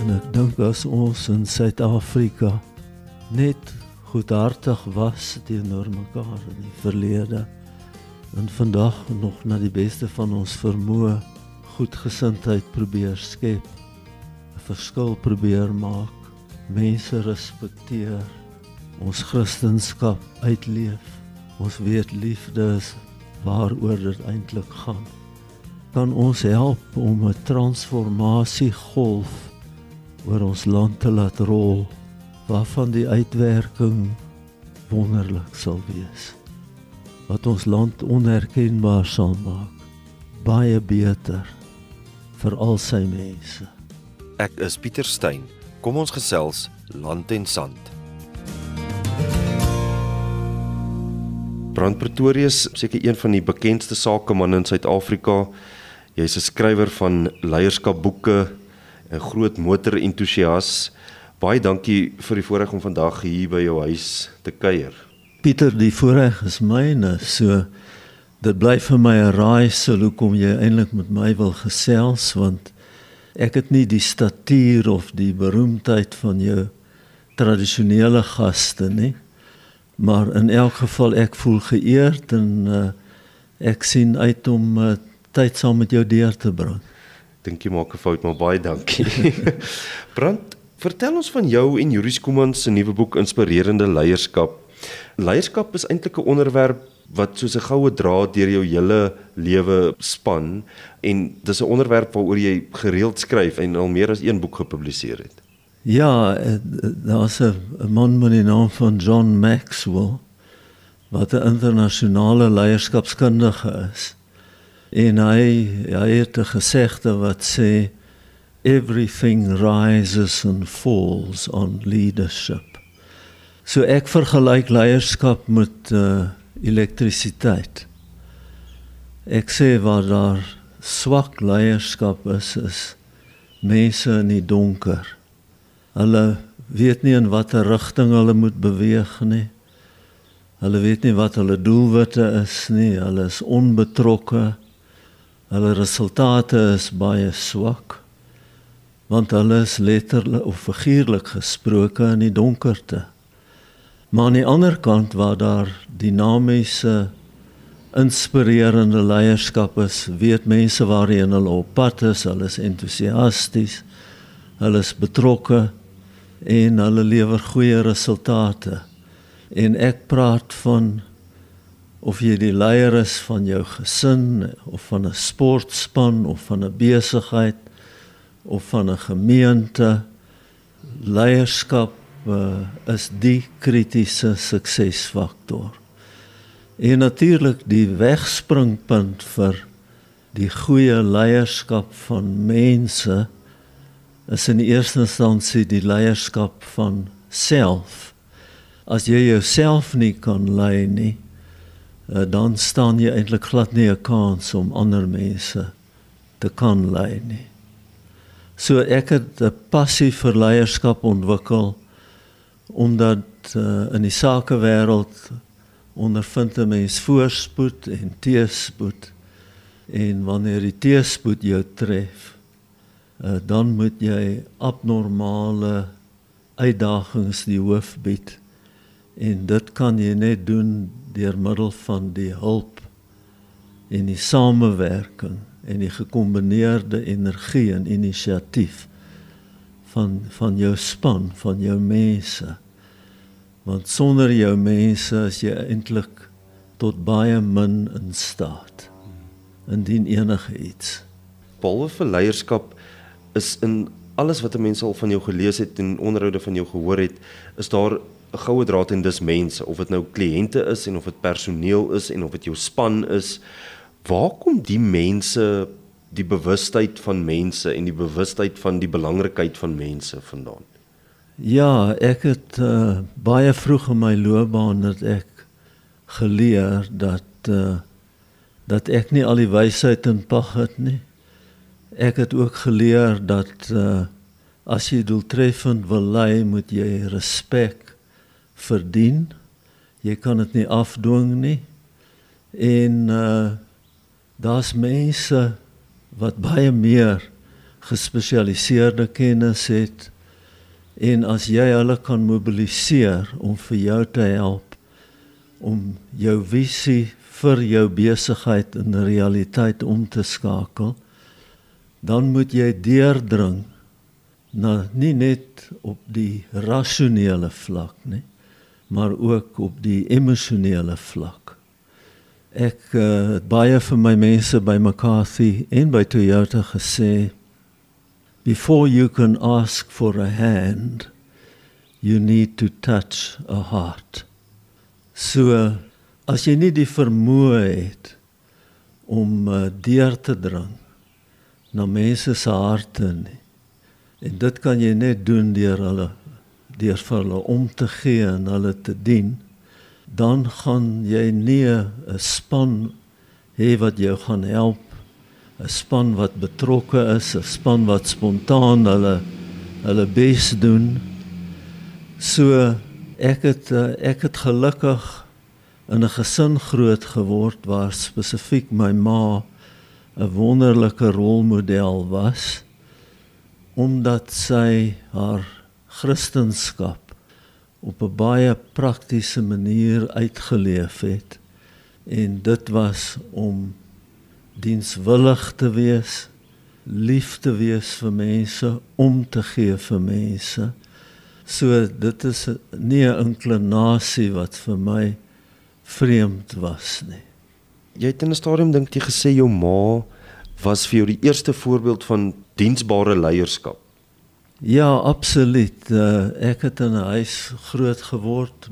En ek dink as ons in Suid-Afrika net goedhartig was teenoor mekaar in die verlede en vandag nog na die beste van ons vermoë goedgesindheid probeer skep, 'n verskil probeer maak, mense respekteer, ons Christendom uitleef, ons weet liefde is waaroor dit eintlik gaan, kan ons help om 'n transformasiegolf oor ons land te laat rol, waarvan die uitwerking wonderlik sal wees, wat ons land onherkenbaar sal maak, baie beter vir al sy mense. Ek is Pieter Steyn. Kom ons gesels land en sand. Brand Pretorius, seker een van die bekendste sakemanne in Suid-Afrika. Jy's 'n skrywer van leierskapboeke, 'n groot motorentoesias. Baie dankie vir die voorreg om vandag hier by jou huis te kuier. Pieter, die voorreg is myne, so dit bly vir my 'n raaisel hoekom jy eintlik met my wil gesels, want ek het nie die statuur of die beroemdheid van jou tradisionele gaste nie, maar in elk geval ek voel geëerd en ek sien uit om tyd saam met jou deur te bring. Dink jy maak 'n fout, maar baie dankie. Brand, vertel ons van jou en Joris Koemans se nuwe boek Inspirerende Leierskap. Leierskap is eintlik 'n onderwerp wat soos 'n goue draad deur jou hele lewe span, en dis 'n onderwerp waaroor jy gereeld skryf en al meer as een boek gepubliseer het. Ja, daar's 'n man met die naam van John Maxwell, wat 'n internasionale leierskapskundige is. En hy het 'n gesegde wat sê, everything rises and falls on leadership. So ek vergelyk leierskap met elektrisiteit. Ek sê waar daar swak leierskap is mense in die donker. Hulle weet nie in watter rigting hulle moet beweeg nie. Hulle weet nie wat hulle doelwitte is nie. Hulle is onbetrokke. Hulle resultate is baie swak, want hulle is letterlik of figuurlik gesproke in die donkerte. Maar aan die ander kant waar daar dinamiese, inspirerende leierskap is, weet mense waarheen hulle op pad is, hulle is entoesiasties, hulle is betrokke en hulle lewer goeie resultate. En ek praat van of jy die leier is van jou gesin, of van 'n sportspan, of van 'n besigheid, of van 'n gemeente, leierskap is die kritiese suksesfaktor. En natuurlik die wegspringpunt vir die goeie leierskap van mense is in die eerste instansie die leierskap van self. As jy jouself nie kan lei nie, dan staan jy eintlik glad nie 'n kans om ander mense te kan lei nie. So ek het 'n passie vir leierskap ontwikkel, omdat in die sakewêreld ondervind 'n mens voorspoed en teëspoed, en wanneer die teëspoed jou tref, dan moet jy abnormale uitdagings die hoof bied, en dit kan jy net doen deur middel van die hulp en die samewerking en die gekombineerde energie en inisiatief van jou span, van jou mense. Want sonder jou mense is jy eintlik tot baie min in staat, indien enige iets. Behalwe vir leierskap is in alles wat 'n mens al van jou gelees het en onderhoude van jou gehoor het, is daar 'n goue draad, en dis mense, of dit nou kliënte is en of dit personeel is en of dit jou span is. Waar kom die mense, die bewustheid van mense en die bewustheid van die belangrikheid van mense vandaan? Ja, ek het baie vroeg in my loopbaan het ek geleer dat ek nie al die wysheid in pag het nie. Ek het ook geleer dat as jy doeltreffend wil lei, moet jy respek verdien. Jy kan dit nie afdwing nie. En daar's mense wat baie meer gespesialiseerde kennis het, en as jy hulle kan mobiliseer om vir jou te help, om jou visie vir jou besigheid in realiteit om te skakel, dan moet jy deurdring nie net op die rasionele vlak nie, maar ook op die emosionele vlak. Ek het baie vir my mense by McCarthy en by Toyota gesê, before you can ask for a hand, you need to touch a heart. So, as jy nie die vermoë het om deur te dring na mense se harte nie, en dit kan jy net doen deur vir hulle om te gee en hulle te dien, dan gaan jy nie 'n span hê wat jou gaan help, 'n span wat betrokke is, 'n span wat spontaan hulle bes doen. So ek het gelukkig in 'n gesin groot geword waar spesifiek my ma 'n wonderlike rolmodel was, omdat sy haar Christendom op 'n baie praktiese manier uitgeleef het. En dit was om dienswillig te wees, lief te wees vir mense, om te gee vir mense. So dit is nie 'n inklinasie wat vir my vreemd was nie. Jy het in 'n stadium dink jy gesê jou ma was vir jou die eerste voorbeeld van diensbare leierskap. Ja, absoluut. Ek het in 'n huis groot geword.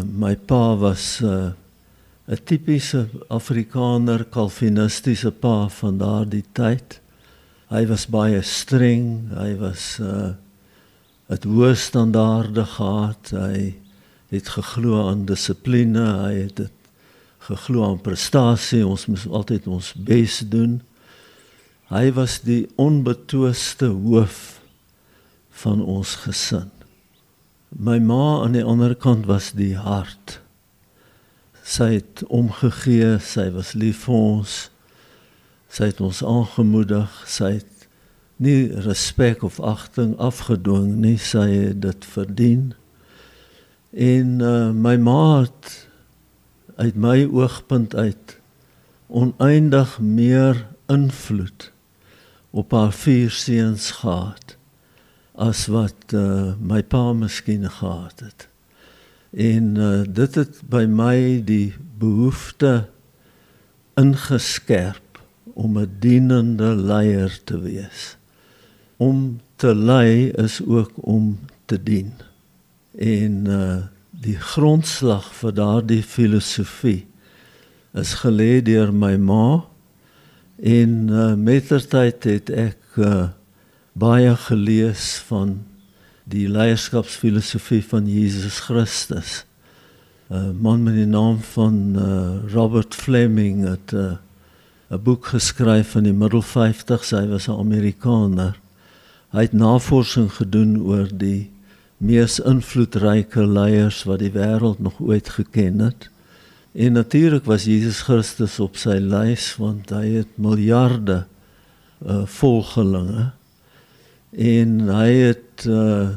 My pa was 'n tipiese Afrikaner, Calvinistiese pa van daardie tyd. Hy was baie streng, hy was het hoë standaarde gehad, hy het geglo aan dissipline, hy het geglo aan prestasie, ons moes altyd ons bes doen. Hy was die onbetwiste hoof van ons gesin. My ma aan die ander kant was die hart. Sy het omgegee, sy was lief vir ons, sy het ons aangemoedig, sy het nie respek of agting afgedwing nie, sy het dit verdien. En my ma het uit my oogpunt uit oneindig meer invloed op haar 4 seuns gehad as wat my pa miskien gehad het. En dit het by my die behoefte ingeskerp om 'n dienende leier te wees. Om te lei is ook om te dien. En die grondslag vir daardie filosofie is gelê deur my ma, en mettertyd het ek baie gelees van die leierskapsfilosofie van Jesus Christus. 'n Man met die naam van Robert Fleming het 'n boek geskryf in die middel 50's, hy was 'n Amerikaner. Hy het navorsing gedoen oor die mees invloedryke leiers wat die wêreld nog ooit geken het. En natuurlik was Jesus Christus op sy lys, want hy het miljarde volgelinge. En hy het,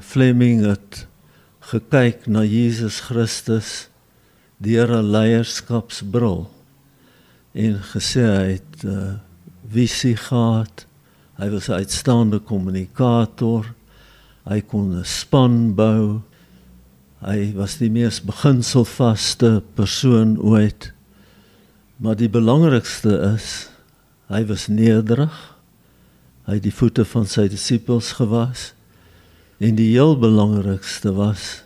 Fleming het gekyk na Jesus Christus deur 'n leierskapsbril en gesê hy het visie gehad, hy was 'n uitstaande kommunikator, hy kon 'n span bou, hy was die mees beginselvaste persoon ooit, maar die belangrikste is, hy was nederig, hy het die voete van sy disippels gewas, en die heel belangrikste was,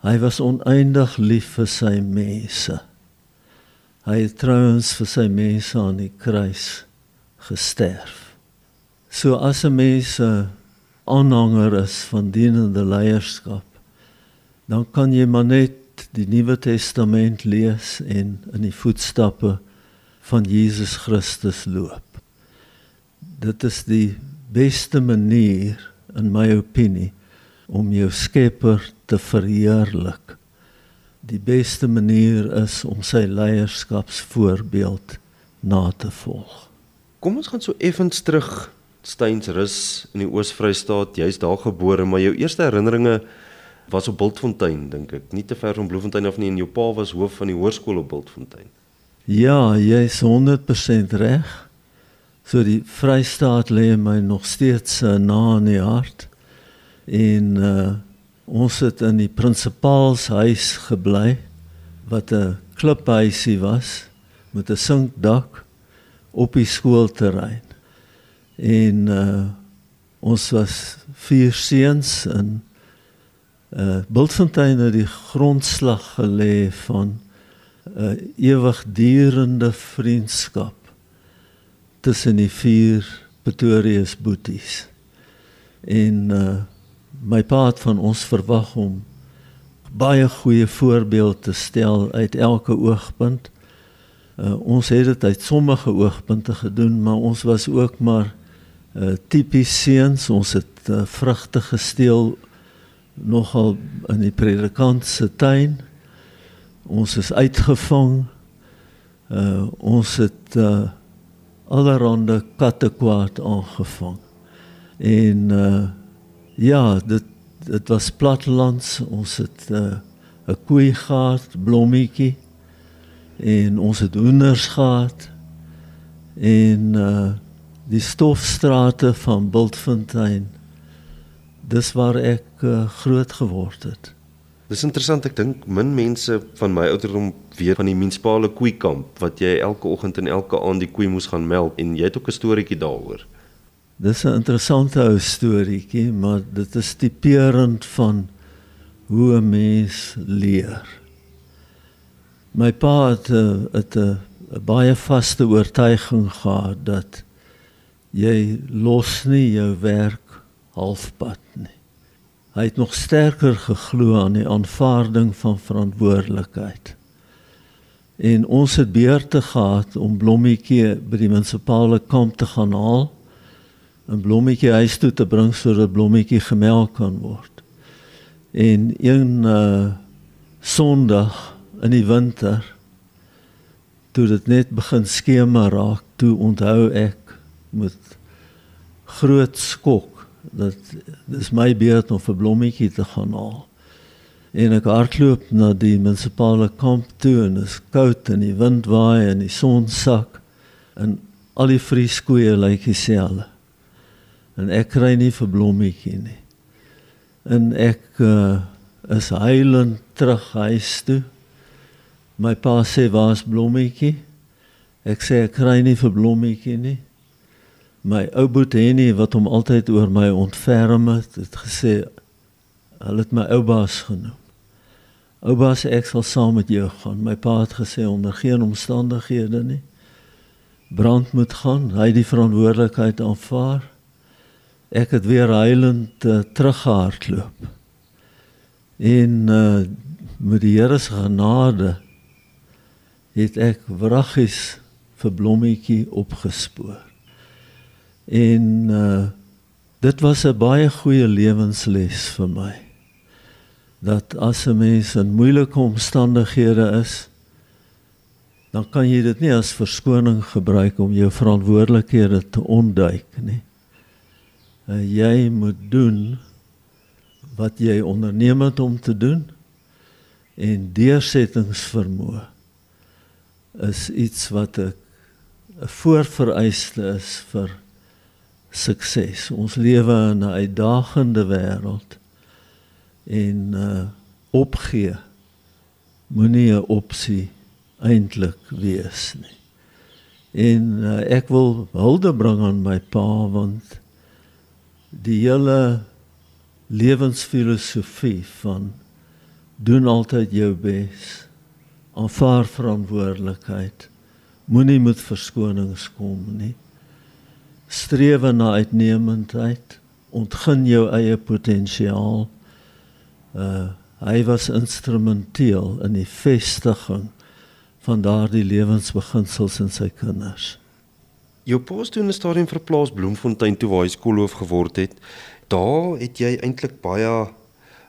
hy was oneindig lief vir sy mense. Hy het trouens vir sy mense aan die kruis gesterf. So as 'n mens 'n aanhanger is van dienende leierskap, dan kan jy maar net die Nuwe Testament lees en in die voetstappe van Jesus Christus loop. Dit is die beste manier, in my opinie, om jou Skepper te verheerlik. Die beste manier is om sy leierskapsvoorbeeld na te volg. Kom ons gaan so effens terug Steynsrus in die Oos-Vrystaat, jy's daar gebore, maar jou eerste herinneringe was op Bultfontein, dink ek. Nie te ver van Bloemfontein af nie, en jou pa was hoof van die hoërskool op Bultfontein. Ja, jy's 100% reg. So die Vrystaat lê my nog steeds na in die hart. En ons het in die prinsipaalshuis gebly, wat 'n kliphuisie was, met 'n sinkdak op die skoolterrein. En ons was 4 seuns en Bultfontein het die grondslag gelê van 'n ewigdurende vriendskap tussen die 4 Pretorius boeties. En my pa het van ons verwag om baie goeie voorbeeld te stel uit elke oogpunt. Ons het dit uit sommige oogpunte gedoen, maar ons was ook maar tipies seuns. Ons het vrugte gesteel nogal in die predikant se tuin. Ons is uitgevang. Ons het allerhande kattekwaad aangevang. En ja, dit was plattelands. Ons het 'n koei gehad, Blommetjie. En ons het hoenders gehad. En die stofstrate van Bultfontein, dis waar ek groot geword het. Dis interessant, ek dink min mense van my ouderdom weet van die munisipale koeikamp, wat jy elke oggend en elke aand die koei moes gaan melk, en jy het ook 'n storieetjie daaroor. Dis 'n interessante ou storieetjie, maar dit is typerend van hoe 'n mens leer. My pa het 'n baie vaste oortuiging gehad dat jy los nie jou werk halfpad nie. Hy het nog sterker geglo aan die aanvaarding van verantwoordelikheid. En ons het beurte gehad om Blommetjie by die munisipale kamp te gaan haal, en Blommetjie huis toe te bring sodat Blommetjie gemelk kan word. En een Sondag in die winter, toe dit net begin skemer raak, toe onthou ek met groot skok dat dis my beurt om vir Blommetjie te gaan haal. En ek hardloop na die munisipale kamp toe, en dit is koud en die wind waai en die son sak en al die vrieskoeie lyk dieselfde. En ek kry nie vir Blommetjie nie. En ek is huilend terug huis toe. My pa sê, waar's Blommetjie? Ek sê, ek kry nie vir Blommetjie nie. My ou boet Henny, wat hom altyd oor my ontferm het gesê, hulle het my oubaas genoem. Oubaas, ek sal saam met jou gaan. My pa het gesê, onder geen omstandighede nie. Brand moet gaan, hy het die verantwoordelikheid aanvaar. Ek het weer huilend teruggehardloop. En met die Here se genade het ek wraggies vir Blommetjie opgespoor. En dit was 'n baie goeie lewensles vir my. Dat as 'n mens in moeilike omstandighede is, dan kan jy dit nie as verskoning gebruik om jou verantwoordelikhede te ontduik nie. Jy moet doen wat jy onderneem het om te doen, en deursettingsvermoë is iets wat 'n voorvereiste is vir sukses. Ons lewe in 'n uitdagende wêreld, en opgee moenie 'n opsie eintlik wees nie. En ek wil hulde bring aan my pa, want die hele lewensfilosofie van doen altyd jou bes, aanvaar verantwoordelikheid, moenie met verskonings kom nie, strewe na uitnemendheid, ontgin jou eie potensiaal. Hy was instrumenteel in die vestiging van daardie lewensbeginsels in sy kinders. Jou pa is toe in 'n stadium verplaas Bloemfontein toe waar hy skoolhoof geword het. Daar het jy eintlik baie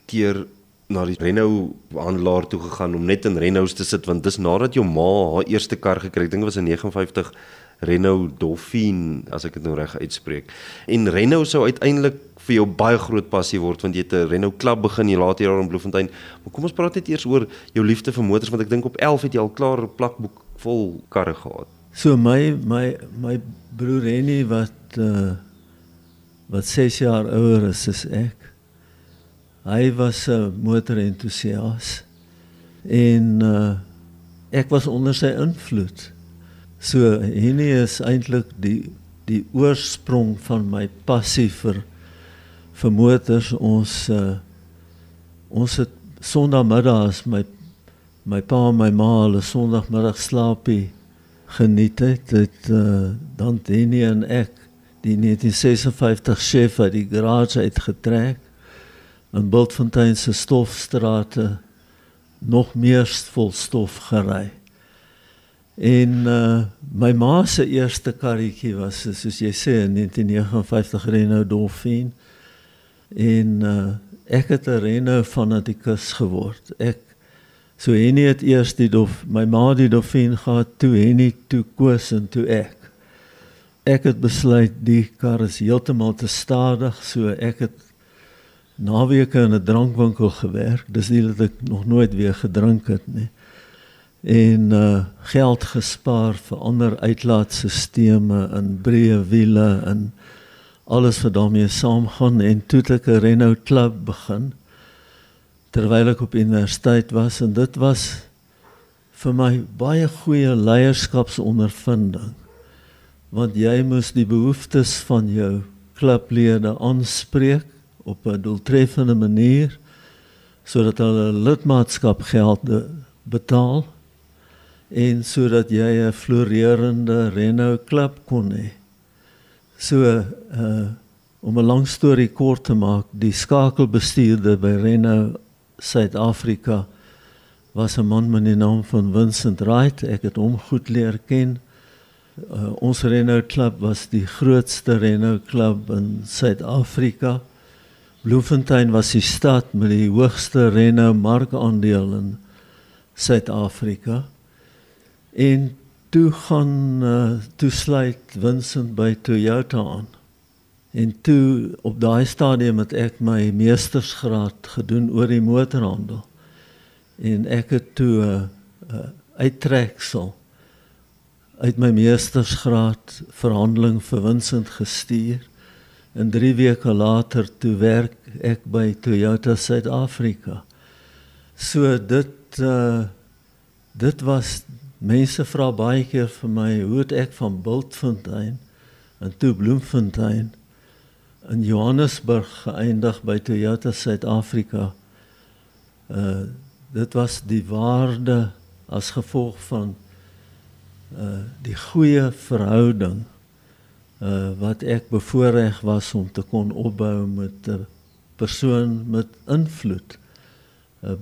keer na die Renault handelaar toe gegaan om net in Renaults te sit, want dis nadat jou ma haar eerste kar gekry het, ek dink dit was in 59, Renault Dolphin, as ek dit nou reg uitspreek. En Renault sou uiteindelik vir jou baie groot passie word, want jy het 'n Renault klub begin, jy laat hier in Bloemfontein. Maar kom ons praat net eers oor jou liefde vir motors, want ek dink op 11 het jy al klaar 'n plakboek vol karre gehad. So my broer Henny wat 6 jaar ouer is as ek. Hy was 'n motorentoesias en ek was onder sy invloed. So Henny is eintlik die oorsprong van my passie vir motors. Ons het Sondagmiddag as my pa en my ma hulle Sondagmiddag slaapie geniet het, dan Henny en ek die 1956 Chef uit die garage uitgetrek in Bultfontein se stofstrate nog meer vol stof gery. En my ma se eerste karretjie was, soos jy sê, in 1959 Renault Dolphin. En ek het 'n Renault fanatikus geword. So Henny het eers my ma die Dolphin gehad, toe Henny, toe Koos en toe ek. Ek het besluit die kar is heeltemal te stadig, so ek het naweke in 'n drankwinkel gewerk. Dis nie dat ek nog nooit weer gedrink het nie. En geld gespaar vir ander uitlaatstelsels en breë wiele en alles wat daarmee saamgaan, en toe het ek 'n Renault klub begin terwyl ek op universiteit was, en dit was vir my baie goeie leierskapsondervinding, want jy moes die behoeftes van jou klublede aanspreek op 'n doeltreffende manier sodat hulle lidmaatskapgeld betaal en sodat jy 'n floreerende Renault klub kon hê. So om 'n lang storie kort te maak, die skakelbestuurder by Renault Suid-Afrika was 'n man met die naam van Vincent Wright. Ek het hom goed leer ken. Ons Renault klub was die grootste Renault klub in Suid-Afrika. Bloemfontein was die stad met die hoogste Renault markaandeel in Suid-Afrika. En toe sluit Vincent by Toyota aan. En toe op daai stadium het ek my meestersgraad gedoen oor die motorhandel. En ek het toe uittreksel uit my meestersgraad verhandeling vir Vincent gestuur. En 3 weke later toe werk ek by Toyota Suid-Afrika. So dit was, mense vra baie keer vir my, hoe het ek van Bultfontein en toe Bloemfontein in Johannesburg geëindig by Toyota Suid-Afrika. Dit was die waarde as gevolg van die goeie verhouding wat ek bevoorreg was om te kon opbou met 'n persoon met invloed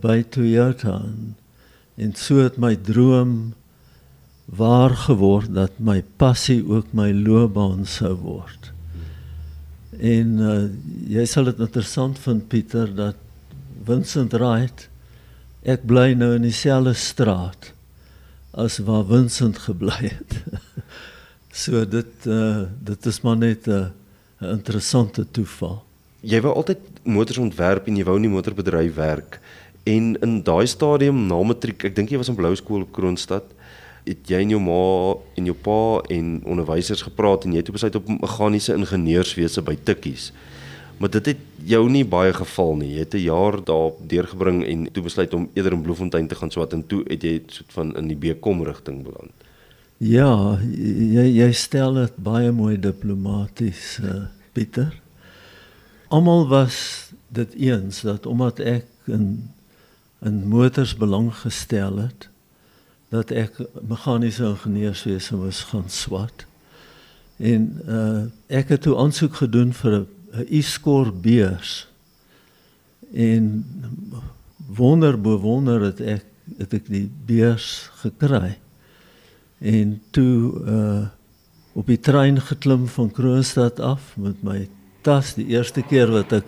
by Toyota. En so het my droom waar geword dat my passie ook my loopbaan sou word. En jy sal dit interessant vind, Pieter, dat Vincent Wright, ek bly nou in dieselfde straat as waar Vincent gebly het. So dit is maar net 'n interessante toeval. Jy wou altyd motors ontwerp en jy wou in die motorbedryf werk. En in daai stadium na matriek, ek dink jy was in Blou Skool op Kroonstad, het jy en jou ma en jou pa en onderwysers gepraat en jy het besluit op meganiese ingenieurswese by Tikkies. Maar dit het jou nie baie geval nie. Jy het 'n jaar daar deurgebring en toe besluit om eerder in Bloemfontein te gaan swat, en toe het jy soort van in die BCom rigting beland. Ja, jy stel dit baie mooi diplomaties, Pieter. Almal was dit eens dat omdat ek in motors belang gestel het, dat ek meganiese ingenieurswese moes gaan swat. En ek het toe aansoek gedoen vir 'n E-score beurs. En wonder het ek die beurs gekry. En toe op die trein geklim van Kroonstad af met my tas, die eerste keer wat ek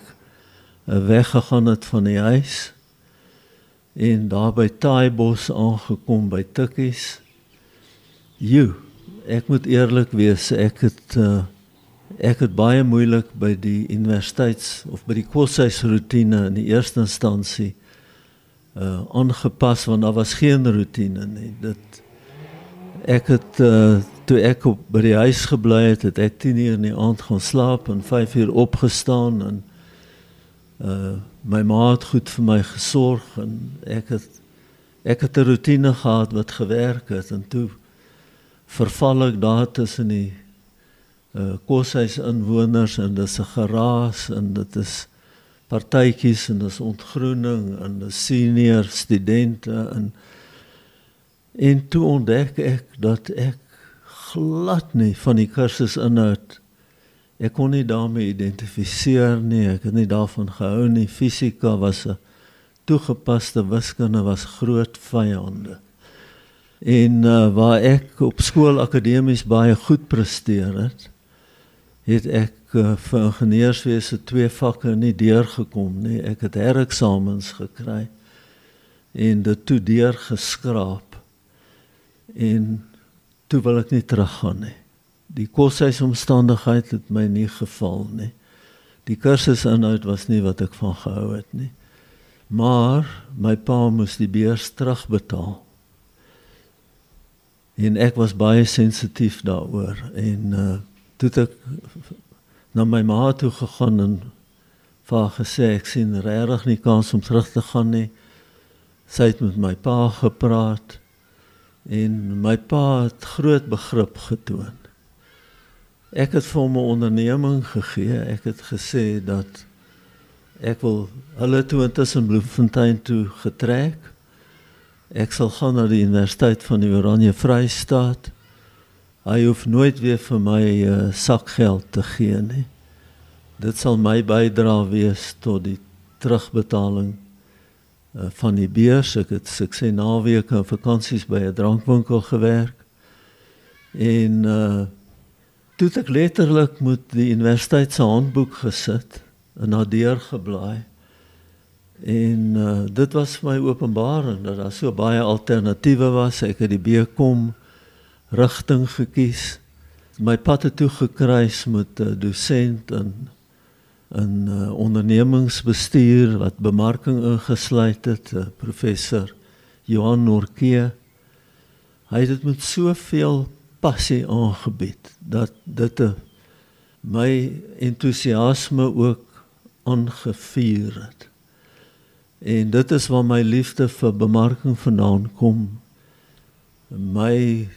weggegaan het van die huis. En daar by Taaibos aangekom by Tikkies. ek moet eerlik wees, ek het baie moeilik by die universiteits of by die koshuisroetine in die eerste instansie aangepas, want daar was geen roetine nie. Ek het toe ek by die huis gebly het, het ek 10:00 in die aand gaan slaap en 5:00 opgestaan en my ma het goed vir my gesorg en ek het 'n roetine gehad wat gewerk het en toe verval ek daar tussen die koshuisinwoners en dis 'n geraas en dit is partytjies en dis ontgroening en dis senior studente en toe ontdek ek dat ek glad nie van die kursusinhoud, ek kon nie daarmee identifiseer nie, ek het nie daarvan gehou nie. Fisika was 'n toegepaste wiskunde was groot vyande. En waar ek op skool akademies baie goed presteer het ek vir ingenieurswese 2 vakke nie deurgekom nie. Ek het hereksamens gekry en dit toe deurgeskraap. En toe wil ek nie teruggaan nie. Die koshuisomstandigheid het my nie geval nie. Die kursusinhoud was nie wat ek van gehou het nie. Maar my pa moes die beurs terugbetaal. En ek was baie sensitief daaroor. En toe het ek na my ma toe gegaan en vir haar gesê, ek sien regtig nie kans om terug te gaan nie. Sy het met my pa gepraat en my pa het groot begrip getoon. Ek het vir hom 'n onderneming gegee. Ek het gesê dat ek wil hulle toe intussen Bloemfontein toe getrek. Ek sal gaan na die Universiteit van die Oranje Vrystaat. Hy hoef nooit weer vir my sakgeld te gee nie. Dit sal my bydra wees tot die terugbetaling van die beurs. Ek het sê naweke en vakansies by 'n drankwinkel gewerk. En toe het ek letterlik met die universiteit se handboek gesit en daardeur geblaai. En dit was my openbaring dat daar so baie alternatiewe was. Ek het die BCom rigting gekies. My pad het toe gekruis met 'n dosent in ondernemingsbestuur wat bemarking ingesluit het, professor Johan Norke. Hy het dit met soveel passie aangebied dat dit my entoesiasme ook aangevuur het. En dit is waar my liefde vir bemarking vandaan kom. My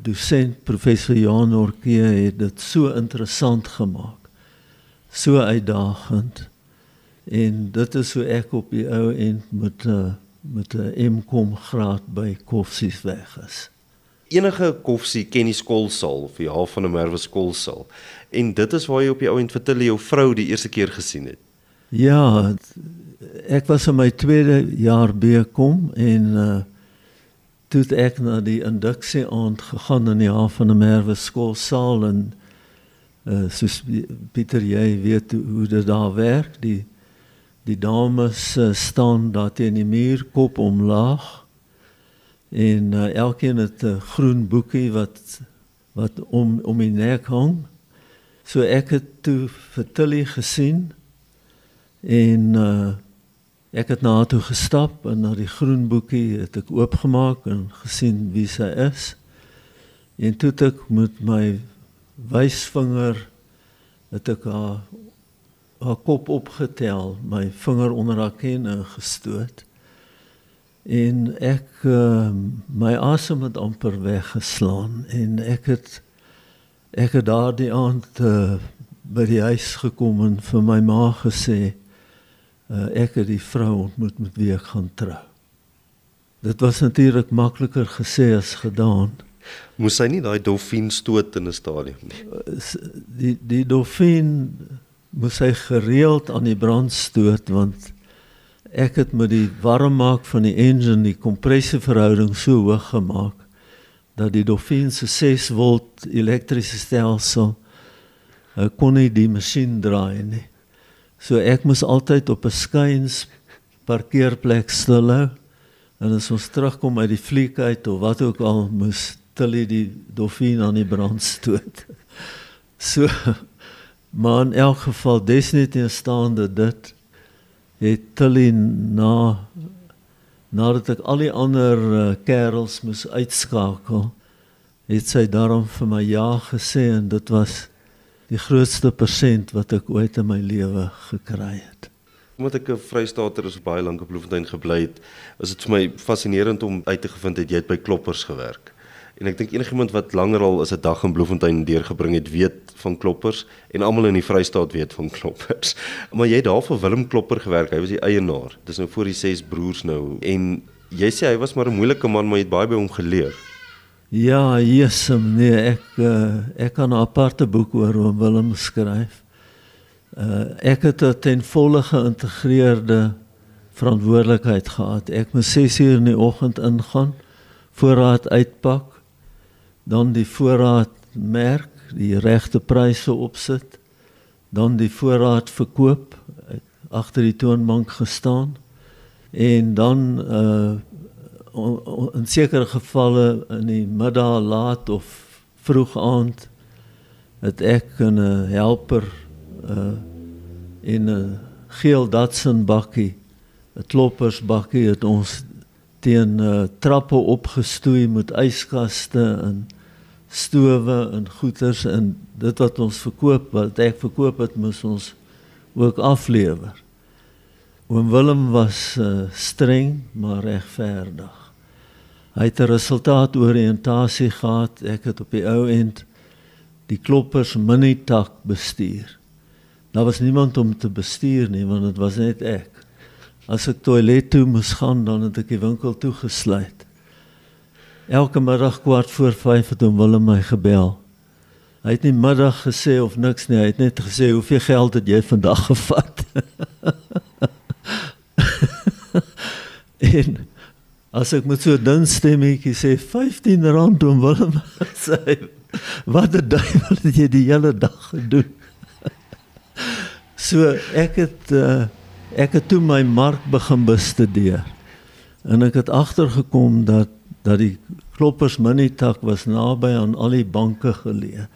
dosent, professor Johan Norke, het dit so interessant gemaak, so uitdagend. En dit is hoe ek op die ou end met 'n M.Com graad by Koffsies weg is. Enige Koffsie ken die skoolsaal of die H. van der Merwe skoolsaal. En dit is waar jy op die ou end vertel jou vrou die eerste keer gesien het. Ja, ek was in my 2de jaar BCom en toe het ek na die induksie aand gegaan in die H. van der Merwe skoolsaal en soos Pieter, jy weet hoe dit daar werk. Die dames staan daar teen die muur, kop omlaag. En elkeen het 'n groen boekie wat om die nek hang. So ek het toe vir Tilly gesien en ek het na haar toe gestap en na die groen boekie het ek oopgemaak en gesien wie sy is. En toe het ek met my wysvinger het ek haar kop opgetel, my vinger onder haar kin ingestoot. En ek my asem het amper weggeslaan en ek het daardie aand by die huis gekom en vir my ma gesê ek het die vrou ontmoet met wie ek gaan trou. Dit was natuurlik makliker gesê as gedaan. Moes hy nie daai dolfien stoot in 'n stadium nie? Die dolfien moes hy gereeld aan die brand stoot want ek het met die warm maak van die engine die kompressieverhouding so hoog gemaak dat die dolfien se 6 volt elektriese stelsel kon nie die masjien draai nie. So ek moes altyd op 'n skuins parkeerplek stil hou en as ons terugkom uit die fliek uit of wat ook al moes Tilly die dolfien aan die brand stoot. So, maar in elk geval, desniettegenstaande dit, het Tilly nadat ek al die ander kerels moes uitskakel, het sy daarom vir my ja gesê, en dit was die grootste persent wat ek ooit in my lewe gekry het. Omdat ek 'n Vrystater is, baie lank op Bloemfontein gebly het, is dit vir my fascinerend om uit te gevind het jy het by Kloppers gewerk. En ek dink enigiemand wat langer al as 'n dag in Bloemfontein deurgebring het, weet van Kloppers, en almal in die Vrystaat weet van Kloppers. Maar jy het daar vir Willem Klopper gewerk, hy was die eienaar. Dis nou voor die 6 broers nou. En jy sê hy was maar 'n moeilike man, maar jy het baie by hom geleer. Ja, jesem, nee, ek kan 'n aparte boek oor Willem skryf. Ek het 'n ten volle geïntegreerde verantwoordelikheid gehad. Ek moes 6 uur in die oggend ingaan, voorraad uitpak, dan die voorraad merk, die regte pryse opsit, dan die voorraad verkoop, agter die toonbank gestaan, en dan in sekere gevalle in die middag laat of vroeg aand het ek 'n helper in 'n geel Datsun bakkie, 'n Kloppers bakkie, het ons teen trappe opgestoei met yskaste en stowe en goeders, en dit wat ons verkoop, wat ek verkoop het, moes ons ook aflewer. Oom Willem was streng, maar regverdig. Hy het 'n resultaatoriëntasie gehad. Ek het op die ou end die Kloppers mini-tak bestuur. Daar was niemand om te bestuur nie, want dit was net ek. As ek toilet toe moes gaan, dan het ek die winkel toegesluit. Elke middag 4:15 het oom Willem my gebel. Hy het nie middag gesê of niks nie, hy het net gesê, hoeveel geld het jy vandag gevat? En as ek met so 'n dun stemmetjie sê, R15 oom Willem, sê hy, wat 'n duiwel het jy die hele dag gedoen? So ek het toe my mark begin bestudeer, en ek het agtergekom dat die Kloppers mini-tak was naby aan al die banke geleë.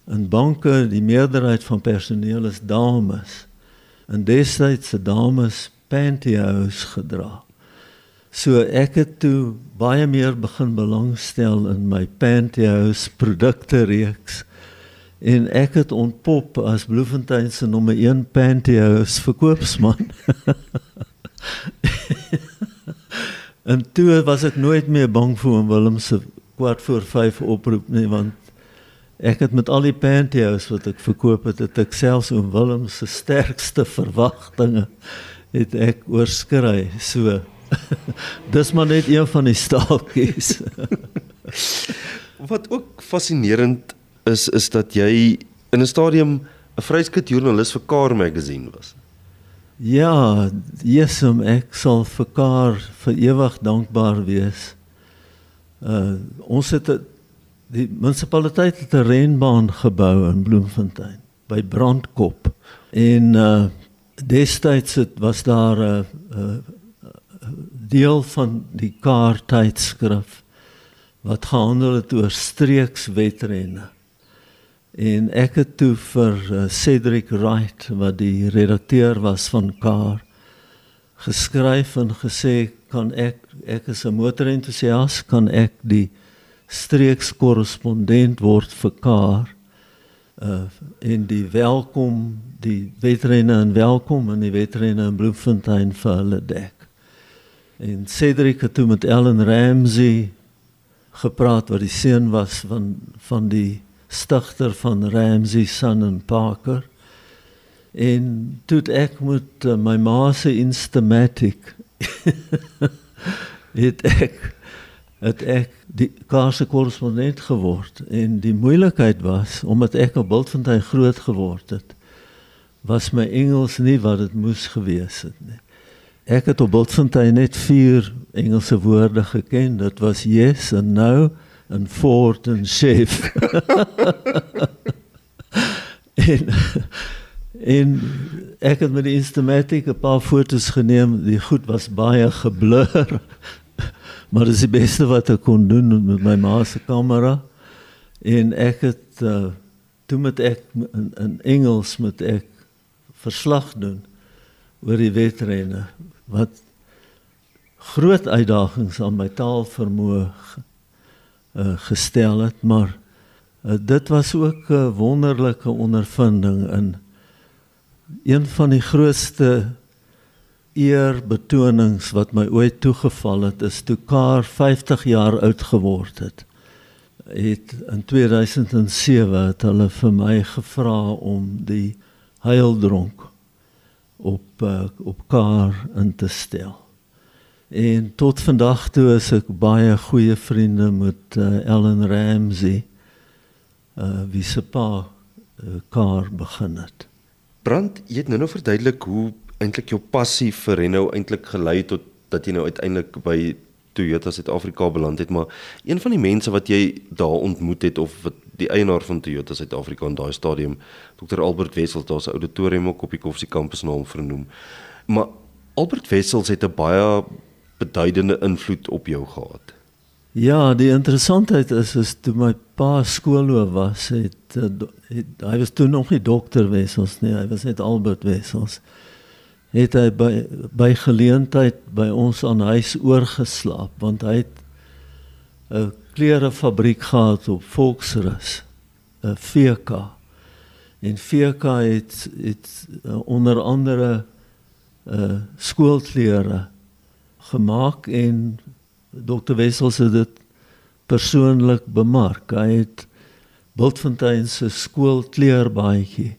In banke, die meerderheid van personeel is dames, en destyds se dames pantyhose gedra. So ek het toe baie meer begin belangstel in my pantyhose produkte reeks, en ek het ontpop as Bloemfontein se nommer 1 pantyhose verkoopsman. En toe was ek nooit meer bang vir oom Willem se 4:45 oproep nie, want ek het met al die pantyhose wat ek verkoop het ek selfs oom Willem se sterkste verwagtinge het ek oorskry. So dis maar net een van die staaltjies. Wat ook fascinerend is dat jy in 'n stadium 'n vryskut joernalis vir Car Magazine was. Ja, jesem, ek sal vir Car vir ewig dankbaar wees. Ons het die munisipaliteit het 'n renbaan gebou in Bloemfontein by Brandkop, en destyds was daar 'n deel van die Car tydskrif wat gehandel het oor streekswedrenne. En ek het toe vir Cedric Wright, wat die redakteur was van Car, geskryf en gesê, kan ek is 'n motorentoesias, kan ek die streekskorrespondent word vir Car, en die welkom, die wedrenne in Welkom en die wedrenne in Bloemfontein vir hulle dek. En Cedric het toe met Ellen Ramsey gepraat, wat die seun was van die stigter van Ramsey, Son & Parker. En toe het ek met my ma se Instamatic het ek die Car se korrespondent geword. En die moeilikheid was, omdat ek op Bultfontein groot geword het, was my Engels nie wat het moes gewees het nie. Ek het op Bultfontein net 4 Engelse woorde geken. Dit was yes en no en Ford en chef. en ek het met die Instamatic 'n paar foto's geneem. Die goed was baie geblur. Maar dis die beste wat ek kon doen met my ma se kamera. En ek het toe moet ek in Engels moet ek verslag doen oor die wedrenne wat groot uitdagings aan my taalvermoë gestel het, maar dit was ook 'n wonderlike ondervinding en een van die grootste eerbetonings wat my ooit toegeval het, is toe Kaar 50 jaar oud geword het. In 2007 het hulle vir my gevra om die huildronk op Kaar in te stel. En tot vandag toe is ek baie goeie vriende met Ellen Ramsey, wie se pa Kaar begin het. Brand, jy het nou verduidelik hoe eintlik jou passie vir Renault eintlik gelei tot dat jy nou uiteindelik by Toyota Suid-Afrika beland het, maar een van die mense wat jy daar ontmoet het, of wat die eienaar van Toyota Suid-Afrika in daai stadium, Dr. Albert Wessels, daar's 'n auditorium ook op die Koffsie kampus na hom vernoem. Maar Albert Wessels het 'n baie beduidende invloed op jou gehad. Ja, die interessantheid is toe my pa skoolhoof was, hy was toen nog nie Dr. Wessels nie, hy was net Albert Wessels. Het hy by geleentheid by ons aan huis oorgeslaap, want hy het 'n klerefabriek gehad op Volksrus, VK. En VK het onder andere skoolklere gemaak en Dr. Wessels het dit persoonlik bemark. Hy het Bultfontein se skoolkleerbaadjie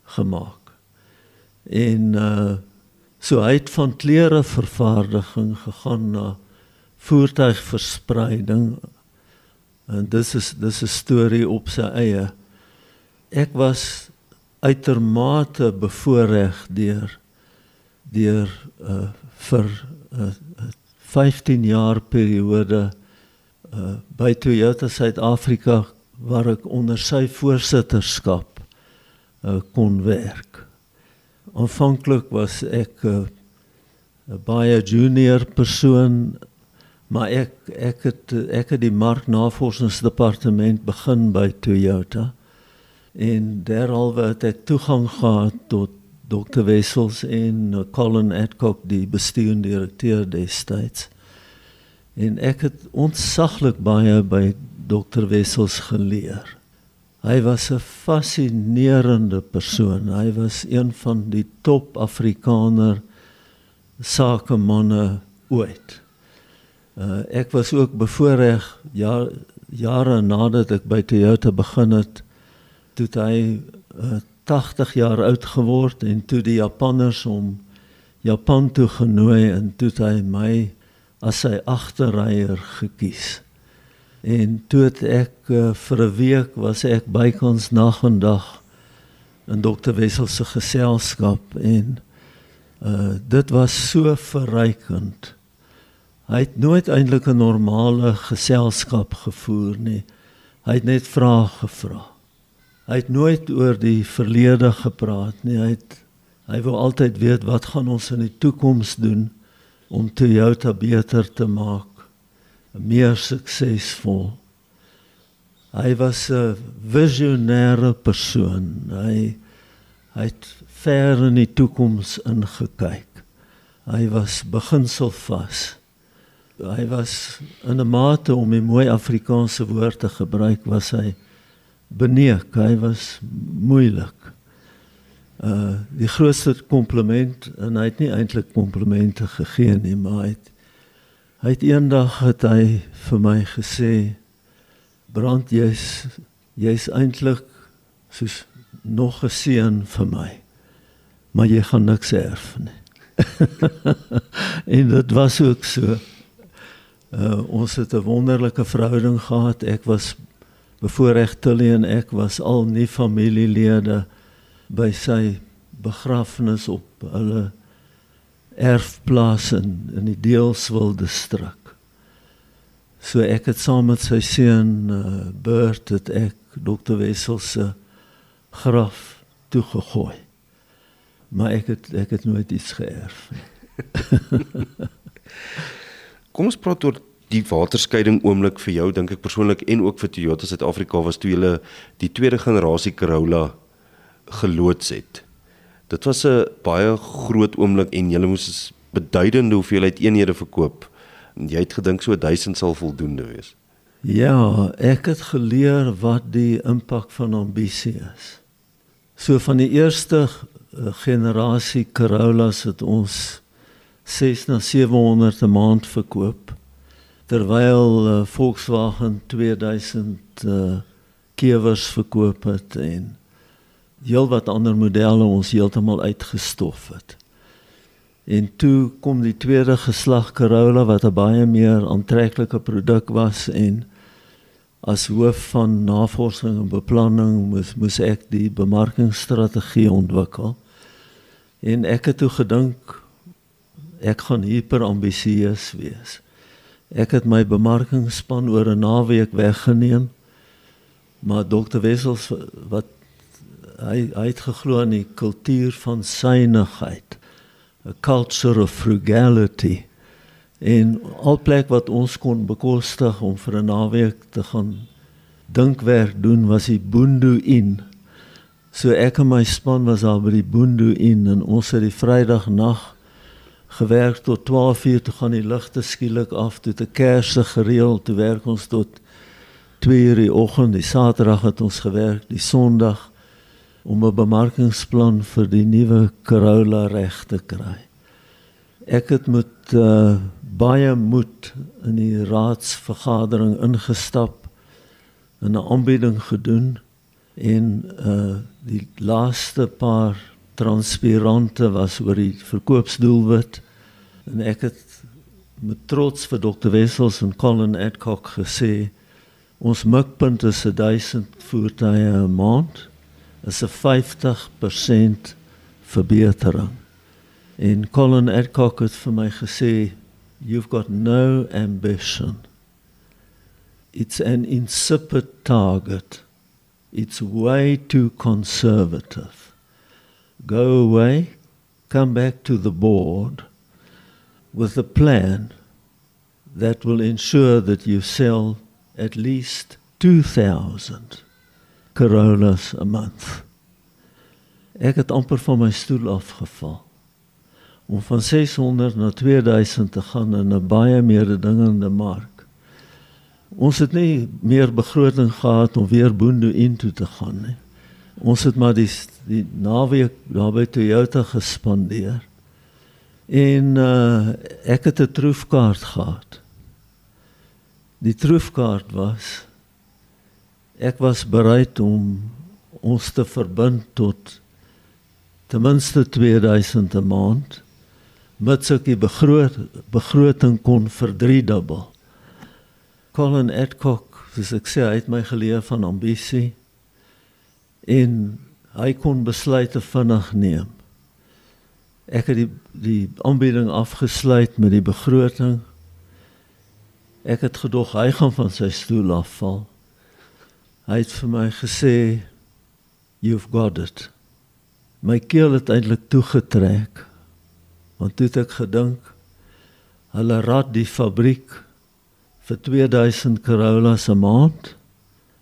gemaak. En so hy het van klerevervaardiging gegaan na voertuigverspreiding. En dis is 'n storie op sy eie. Ek was uitermate bevoorreg deur vir 15 jaar periode by Toyota Suid-Afrika waar ek onder sy voorsitterskap kon werk. Aanvanklik was ek 'n baie junior persoon, maar ek het die marknavorsingsdepartement begin by Toyota en derhalwe het ek toegang gehad tot Dr. Wessels en Colin Adcock, die bestuurende direkteur destyds. En ek het ontsaglik baie by Dr. Wessels geleer. Hy was 'n fascinerende persoon. Hy was een van die top Afrikaner sakemanne ooit. Ek was ook bevoorreg jare nadat ek by Toyota begin het, toe hy 80 jaar oud geword en toe die Japanners om Japan toe genooi en toe hy my as sy agterryer gekies. En toe het ek vir 'n week was ek bykans nag en dag in Dr. Wessels se geselskap en dit was so verrykend. Hy het nooit eintlik 'n normale geselskap gevoer nie. Hy het net vrae gevra. Hy het nooit oor die verlede gepraat nie. Hy wou altyd weet wat gaan ons in die toekoms doen om Toyota beter te maak, meer suksesvol. Hy was 'n visionêre persoon. Hy het ver in die toekoms ingekyk. Hy was beginselvas. Hy was in 'n mate, om 'n mooi Afrikaanse woord te gebruik, was hy beneek. Hy was moeilik. Die grootste kompliment, en hy het nie eintlik komplimente gegee nie, maar hy het eendag vir my gesê, Brand, jy's eintlik soos nog 'n seun vir my, maar jy gaan niks erf nie. En dit was ook so. Ons het 'n wonderlike verhouding gehad. Ek was bevoorreg, Tilly en ek was al nie familielede by sy begrafnis op hulle erfplaas in die Deelswil distrik. So ek het saam met sy seun Bert het ek Dr. Wessels se graf toegegooi. Maar ek het nooit iets geërf nie. Kom ons praat oor Die waterskeiding oomblik vir jou, dink ek persoonlik, en ook vir Toyota Suid-Afrika, was toe julle die tweede generasie Corolla geloods het. Dit was 'n baie groot oomblik en julle moes beduidende hoeveelheid eenhede verkoop. En jy het gedink so 1000 sal voldoende wees. Ja, ek het geleer wat die impak van ambisie is. So van die eerste generasie Corollas het ons 600 na 700 'n maand verkoop, terwyl Volkswagen 2000 kewers verkoop het en heel wat ander modelle ons heeltemal uitgestof het. En toe kom die tweede geslag Corolla wat 'n baie meer aantreklike produk was en as hoof van navorsing en beplanning moes ek die bemarkingsstrategie ontwikkel. En ek het toe gedink ek gaan hyperambisieus wees. Ek het my bemarkingsspan oor 'n naweek weggeneem, maar Dr. Wessels hy het geglo in die kultuur van suinigheid, a culture of frugality. En al plek wat ons kon bekostig om vir 'n naweek te gaan dinkwerk doen was die Boondoe Inn. So ek en my span was daar by die Boondoe Inn en ons het die Vrydagnag gewerk tot 12:00, toe gaan die ligte skielik af, toe te kerse gereël, toe werk ons tot 2:00 die oggend, die Saterdag het ons gewerk, die Sondag, om 'n bemarkingsplan vir die nuwe Corolla reg te kry. Ek het met baie moed in die raadsvergadering ingestap en 'n aanbieding gedoen en die laaste paar transpirante was oor die verkoopsdoelwit en ek het met trots vir Dr. Wessels en Colin Adcock gesê ons mikpunt is 1000 voertuie 'n maand, is 'n 50% verbetering. En Colin Adcock het vir my gesê, you've got no ambition. It's an insipid target. It's way too conservative. Go away, come back to the board with a plan that will ensure that you sell at least 2000 Corollas a month. Ek het amper van my stoel afgeval. Om van 600 na 2000 te gaan in 'n baie mededingende mark. Ons het nie meer begroting gehad om weer Boondoe Inn toe te gaan nie. Ons het maar die naweek daar by Toyota gespandeer. En ek het 'n troefkaart gehad. Die troefkaart was, ek was bereid om ons te verbind tot ten minste 2000 'n maand, mits ek die begroting kon verdriedubbel. Colin Adcock, soos ek sê, hy het my geleer van ambisie en hy kon besluite vinnig neem. Ek het die aanbieding afgesluit met die begroting. Ek het gedog hy gaan van sy stoel afval. Hy het vir my gesê, you've got it. My keel het eintlik toegetrek, want toe het ek gedink, hulle raad die fabriek vir 2000 Corollas 'n maand.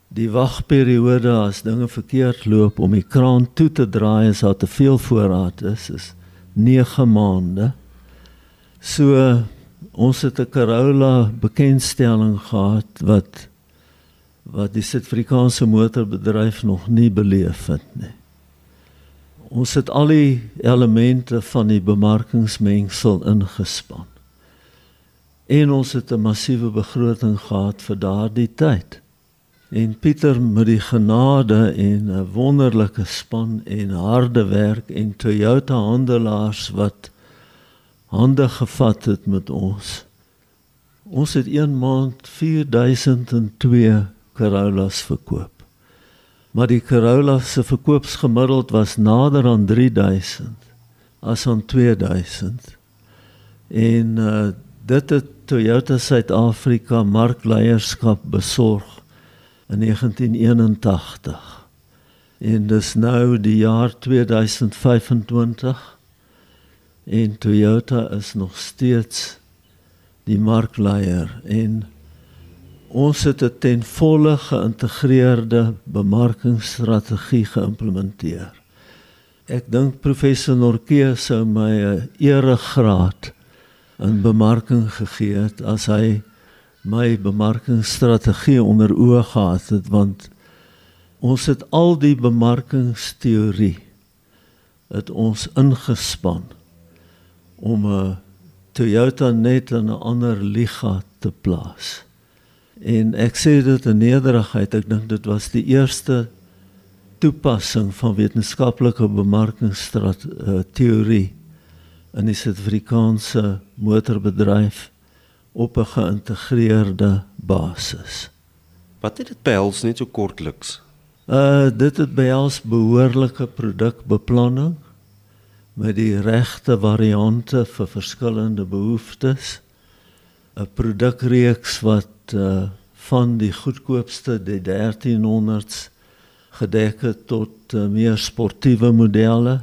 Die wagperiode as dinge verkeerd loop om die kraan toe te draai as daar te veel voorraad is 9 maande. So ons het 'n Corolla bekendstelling gehad wat die Suid-Afrikaanse motorbedryf nog nie beleef het nie. Ons het al die elemente van die bemarkingsmengsel ingespan. En ons het 'n massiewe begroting gehad vir daardie tyd. En Pieter met die genade en 'n wonderlike span en harde werk en Toyota handelaars wat hande gevat het met ons. Ons het 1 maand 4002 Corollas verkoop. Maar die Corolla se verkoopsgemiddeld was nader aan 3000 as aan 2000. En dit het Toyota Suid-Afrika markleierskap besorg in 1981. En dis nou die jaar 2025 en Toyota is nog steeds die markleier, en ons het 'n ten volle geïntegreerde bemarkingsstrategie geïmplementeer. Ek dink professor Norke sou my 'n eregraad in bemarking gegee het as hy my bemarkingsstrategie onder oë gehad het, want ons het al die bemarkingsteorie het ons ingespan om 'n Toyota net in 'n ander liga te plaas. En ek sê dit in nederigheid, ek dink dit was die eerste toepassing van wetenskaplike bemarkingsteorie in die Suid-Afrikaanse motorbedryf op 'n geïntegreerde basis. Wat het dit behels net so kortliks? Dit het behels behoorlike produkbeplanning met die regte variante vir verskillende behoeftes, 'n produkreeks wat van die goedkoopste, die 1300s, gedek het tot meer sportiewe modelle,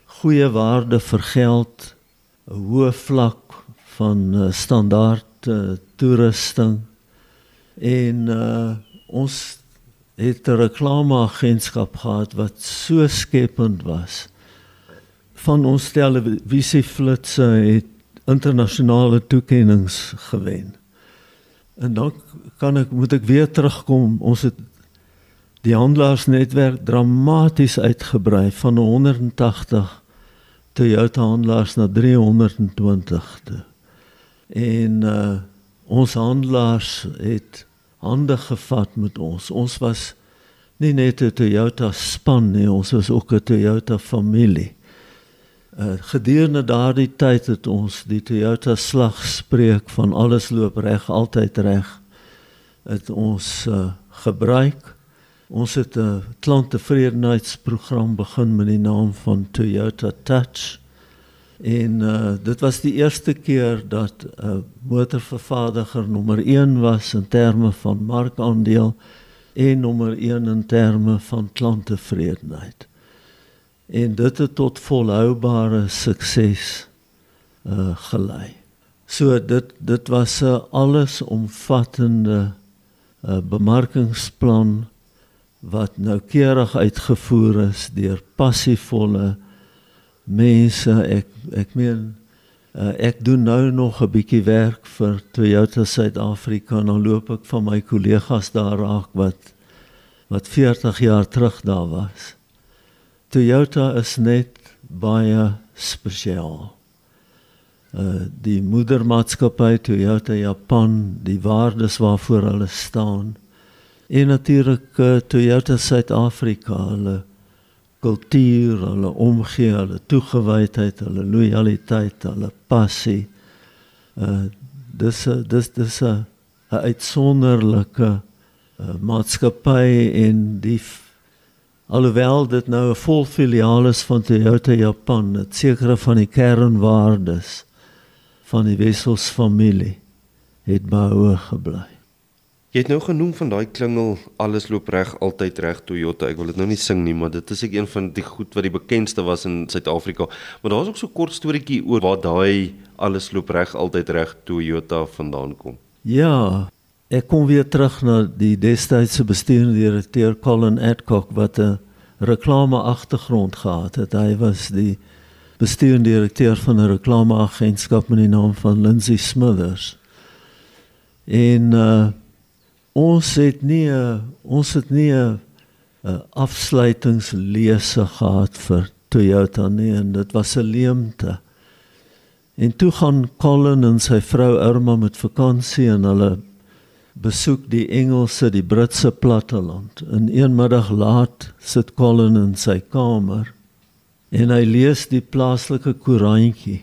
goeie waarde vir geld, 'n hoë vlak van standaard toerusting, en ons het 'n reklameagentskap gehad wat so skepend was. Van ons televisieflitse het internasionale toekennings gewen. En dan moet ek weer terugkom, ons het die handelaarsnetwerk dramaties uitgebrei van 180 Toyota handelaars na 320 toe. En ons handelaars het hande gevat met ons. Ons was nie net 'n Toyota span nie, ons was ook 'n Toyota familie. Gedurende daardie tyd het ons die Toyota slagspreuk van alles loop reg, altyd reg, het ons gebruik. Ons het 'n klanttevredenheidsprogram begin met die naam van Toyota Touch. En dit was die eerste keer dat 'n motorvervaardiger nommer 1 was in terme van markandeel en nommer 1 in terme van klanttevredenheid. En dit het tot volhoubare sukses gelei. So dit was 'n allesomvattende bemarkingsplan wat noukeurig uitgevoer is deur passievolle mense. Ek meen, ek doen nou nog 'n bietjie werk vir Toyota Suid-Afrika, en dan loop ek van my kollegas daar raak wat 40 jaar terug daar was. Toyota is net baie spesiaal. Die moedermaatskappy Toyota Japan, die waardes waarvoor hulle staan, en natuurlik Toyota Suid-Afrika, hulle kultuur, hulle omgee, hulle toegewydheid, hulle loyaliteit, hulle passie. Dis 'n uitsonderlike maatskappy, en alhoewel dit nou 'n vol filiaal is van Toyota Japan, het sekere van die kernwaardes van die Wessels familie het behoue gebly. Jy het nou genoem van daai klingel, alles loop reg, altyd reg Toyota. Ek wil dit nou nie sing nie, maar dit is ek een van die goed wat die bekendste was in Suid-Afrika. Maar daar is ook so 'n kort storieetjie oor waar daai alles loop reg, altyd reg Toyota vandaan kom. Ja, ek kom weer terug na die destydse bestuurende direkteur Colin Adcock, wat 'n reklame agtergrond gehad het. Hy was die bestuurende direkteur van 'n reklameagentskap met die naam van Lindsay Smithers. En ons het nie 'n afsluitingslese gehad vir Toyota nie, en dit was 'n leemte. En toe gaan Colin en sy vrou Irma met vakansie, en hulle besoek die Engelse, die Britse platteland. En een middag laat sit Colin in sy kamer en hy lees die plaaslike koerantjie.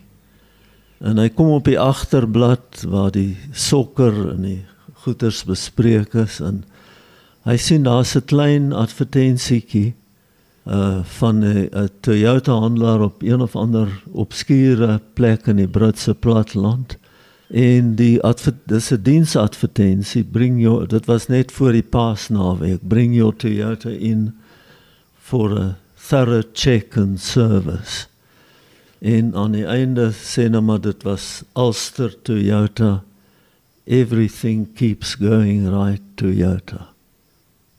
En hy kom op die agterblad waar die sokker en die goeders bespreek is, en hy sien daar's 'n klein advertensietjie van 'n Toyota handelaar op een of ander obskure plek in die Britse platteland. En dis 'n diensadvertensie, dit was net voor die Paasnaweek, bring your Toyota in for a thorough check and service. En aan die einde sê nou maar dit was Ulster Toyota, everything keeps going right Toyota.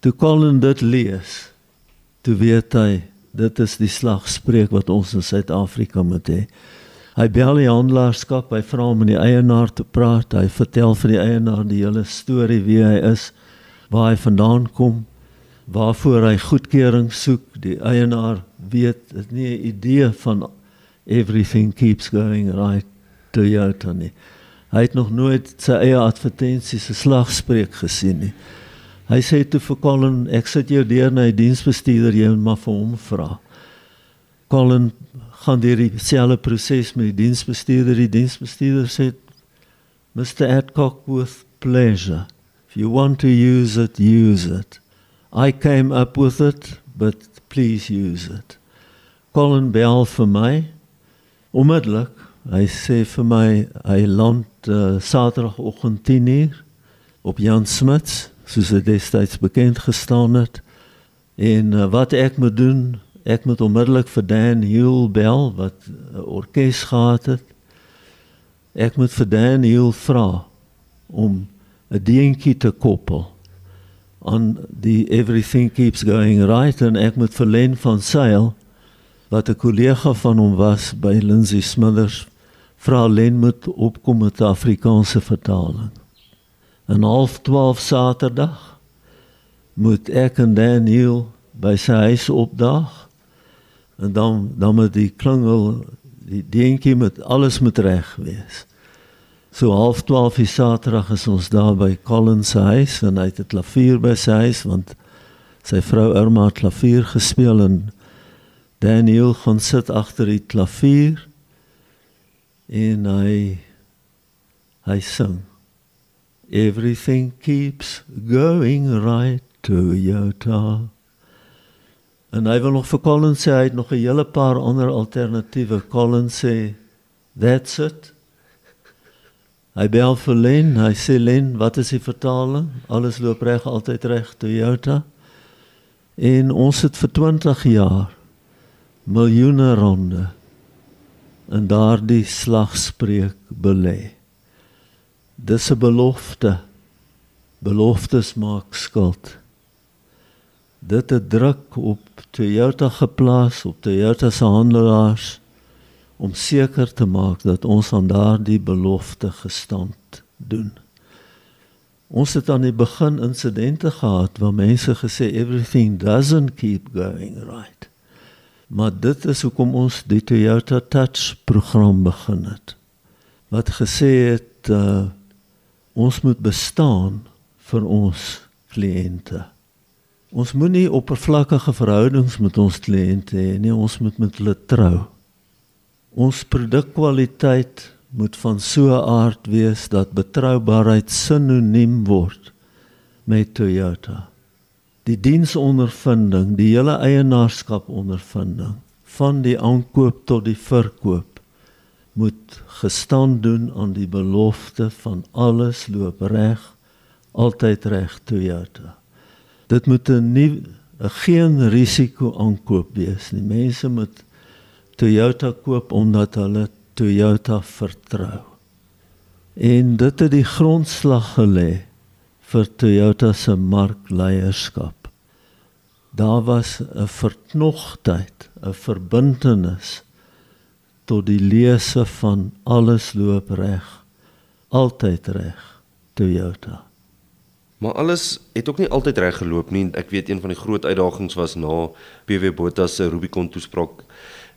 Toe Colin dit lees, toe weet hy, dit is die slagspreuk wat ons in Suid-Afrika moet hê. Hy bel die handelaarskap, hy vra om met die eienaar te praat, hy vertel vir die eienaar die hele storie, wie hy is, waar hy vandaan kom, waarvoor hy goedkeuring soek. Die eienaar weet, het nie 'n idee van everything keeps going right Toyota nie. Hy het nog nooit sy eie advertensies se slagspreuk gesien nie. Hy sê toe vir Colin, ek sit jou deur na die diensbestuurder, jy moet maar vir hom vra. Colin gaan deur dieselfde proses met die diensbestuurder. Die diensbestuurder sê, Mr. Adcock, with pleasure. If you want to use it, use it. I came up with it, but please use it. Colin bel vir my, onmiddellik, hy sê vir my, hy land Saterdagoggend 10:00 op Jan Smits, soos hy destyds bekend gestaan het. En wat ek moet doen, ek moet onmiddellik vir Dan Hill bel, wat 'n orkes gehad het. Ek moet vir Dan Hill vra om 'n deentjie te koppel aan die Everything Keeps Going Right, en ek moet vir Len van Sail, wat 'n kollega van hom was by Lindsay Smithers, vra Len moet opkom met 'n Afrikaanse vertaling. En 11:30 Saterdag moet ek en Dan Hill by sy huis opdaag, en dan moet die klingel, die deentjie met alles moet reg wees. So 11:30 die Saterdag is ons daar by Colin se huis, en hy het 'n klavier by sy huis, want sy vrou Irma het klavier gespeel, en Daniel gaan sit agter die klavier, en hy sing. Everything keeps going right Toyota. En hy wil nog vir Colin sê, hy het nog 'n hele paar ander alternatiewe. Colin sê, that's it. Hy bel vir Len, hy sê, Len, wat is die vertaling? Alles loop reg, altyd reg, Toyota. En ons het vir 20 jaar miljoene ronde in daardie slagspreuk belê. Dis 'n belofte. Beloftes maak skuld. Dit het druk op Toyota geplaas, op Toyota se handelaars, om seker te maak dat ons aan daardie belofte gestand doen. Ons het aan die begin insidente gehad waar mense gesê everything doesn't keep going right. Maar dit is hoekom ons die Toyota Touch program begin het. Wat gesê het, ons moet bestaan vir ons kliënte. Ons moet nie oppervlakkige verhoudings met ons kliënte hê nie, ons moet met hulle trou. Ons produkkwaliteit moet van so 'n aard wees dat betroubaarheid sinoniem word met Toyota. Die diensondervinding, die hele eienaarskapondervinding, van die aankoop tot die verkoop, moet gestand doen aan die belofte van alles loop reg, altyd reg Toyota. Dit moet geen risiko aankoop wees nie. Mense moet Toyota koop omdat hulle Toyota vertrou. En dit het die grondslag gelê vir Toyota se markleierskap. Daar was 'n verknogtheid, 'n verbintenis tot die lese van alles loop reg, altyd reg Toyota. Maar alles het ook nie altyd reg geloop nie. Ek weet een van die groot uitdagings was na PW Botha se Rubicon toespraak,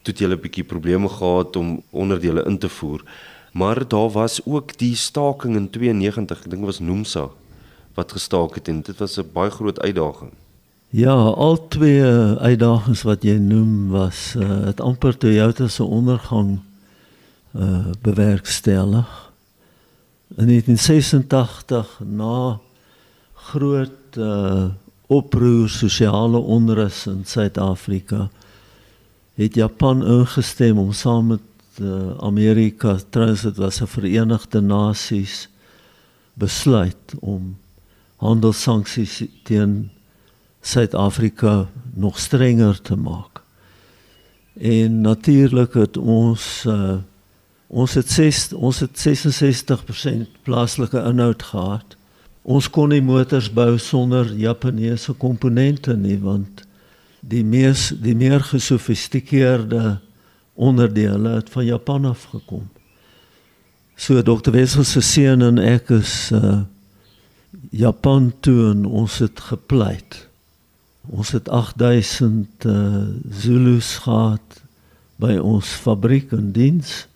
toe het jy 'n bietjie probleme gehad om onderdele in te voer. Maar daar was ook die staking in 92, ek dink dit was NUMSA wat gestaak het, en dit was 'n baie groot uitdaging. Ja, al twee uitdagings wat jy noem was het amper Toyota se ondergang bewerkstellig. In 1986 na groot oproer, sosiale onrus in Suid-Afrika, het Japan ingestem om saam met Amerika, trouwens dit was 'n Verenigde Nasies besluit om handelssanksies teen Suid-Afrika nog strenger te maak. En natuurlik het ons het 66% plaaslike inhoud gehad. Ons kon nie motors bou sonder Japaneese komponente nie, want die meer gesofistikeerde onderdele het van Japan afgekom. So Dr. Wessels se seun en ek is Japan toe en ons het gepleit. Ons het 8000 Zulus gehad by ons fabriek en diens.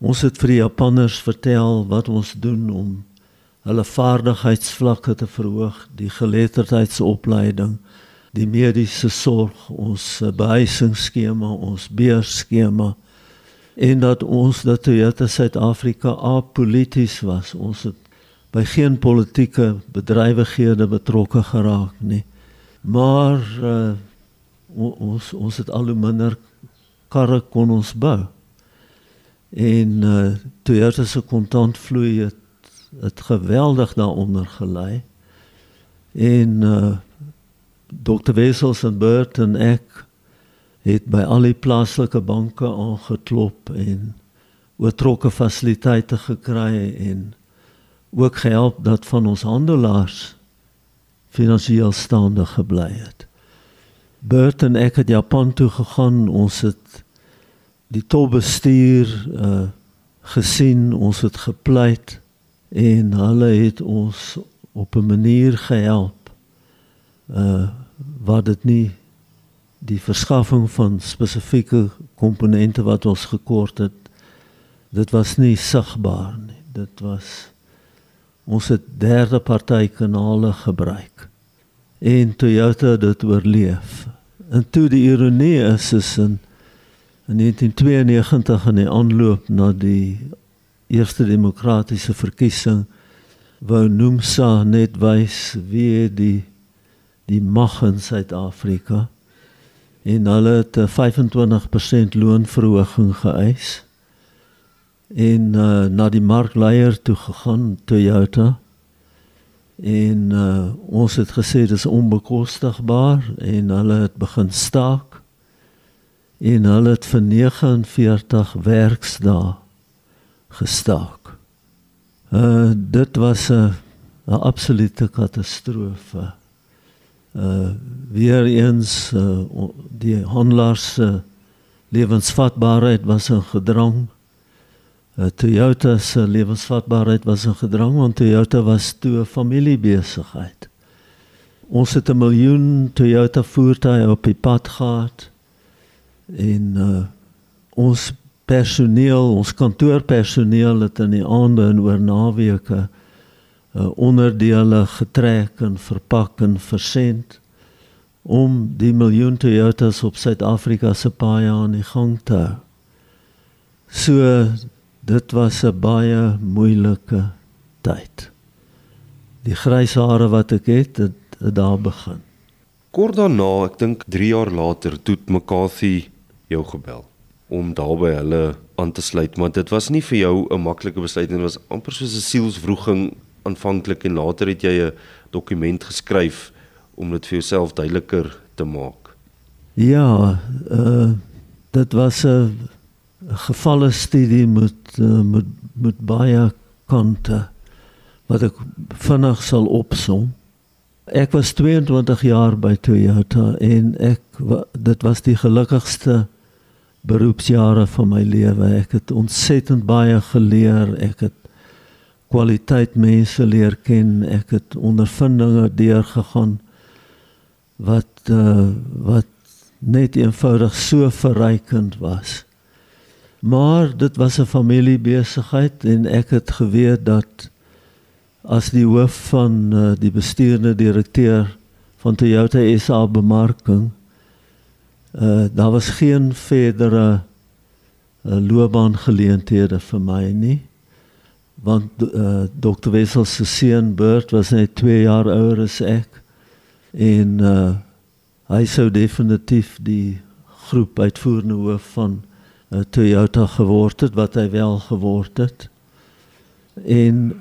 Ons het vir die Japanners vertel wat ons doen om hulle vaardigheidsvlakke te verhoog, die geletterdheidsopleiding, die mediese sorg, ons behuisingsskema, ons beursskema, en dat Toyota Suid-Afrika apolities was. Ons het by geen politieke bedrywighede betrokke geraak nie. Maar ons het al hoe minder karre kon ons bou. En Toyota se kontantvloei het geweldig daaronder gelei. En Dr. Wessels en Bert en ek het by al die plaaslike banke aangeklop en oortrokke fasiliteite gekry en ook gehelp dat van ons handelaars finansiëel staande gebly het. Bert en ek het Japan toe gegaan, ons het die topbestuur gesien, ons het gepleit en hulle het ons op 'n manier gehelp wat dit nie die verskaffing van spesifieke komponente wat ons gekort het, dit was nie sigbaar nie. Dit was ons het derde party kanale gebruik en Toyota het dit oorleef. En toe die ironie is in 1992 in die aanloop na die eerste demokratiese verkiesing wou NUMSA net wys wie die mag in Suid-Afrika en hulle het 25% loonverhoging geëis en na die markleier toe gegaan, Toyota, en ons het gesê dis onbekostigbaar en hulle het begin staak en hulle het vir 49 werksdae gestaak. Dit was 'n absolute katastrofe. Weer eens die handelaars se lewensvatbaarheid was in gedrang. Toyota se lewensvatbaarheid was in gedrang want Toyota was toe 'n familiebesigheid. Ons het 1 miljoen Toyota voertuie op die pad gehad en ons personeel, ons kantoorpersoneel het in die aande en oor naweke onderdele getrek en verpak en versend om die 1 miljoen Toyotas op Suid-Afrika se paaie aan die gang te hou. So dit was 'n baie moeilike tyd. Die grys hare wat ek het daar begin. Kort daarna, ek dink 3 jaar later, toe het McCarthy jou gebel om daarby hulle aan te sluit, maar dit was nie vir jou 'n maklike besluit nie, dit was amper soos 'n sielswroging aanvanklik en later het jy 'n dokument geskryf om dit vir jouself duideliker te maak. Ja, dit was 'n gevalle studie met baie kante wat ek vinnig sal opsom. Ek was 22 jaar by Toyota en dit was die gelukkigste beroepsjare van my lewe. Ek het ontsettend baie geleer, ek het kwaliteit mense leer ken, ek het ondervindinge deurgegaan wat net eenvoudig so verrykend was. Maar dit was 'n familiebesigheid en ek het geweet dat as die hoof van die bestuurende direkteur van Toyota SA bemarking, daar was geen verdere loopbaangeleenthede vir my nie, want Dr. Wessels se seun Bert was net 2 jaar ouer as ek en hy sou definitief die groep uitvoerende hoof van Toyota geword het, wat hy wel geword het. En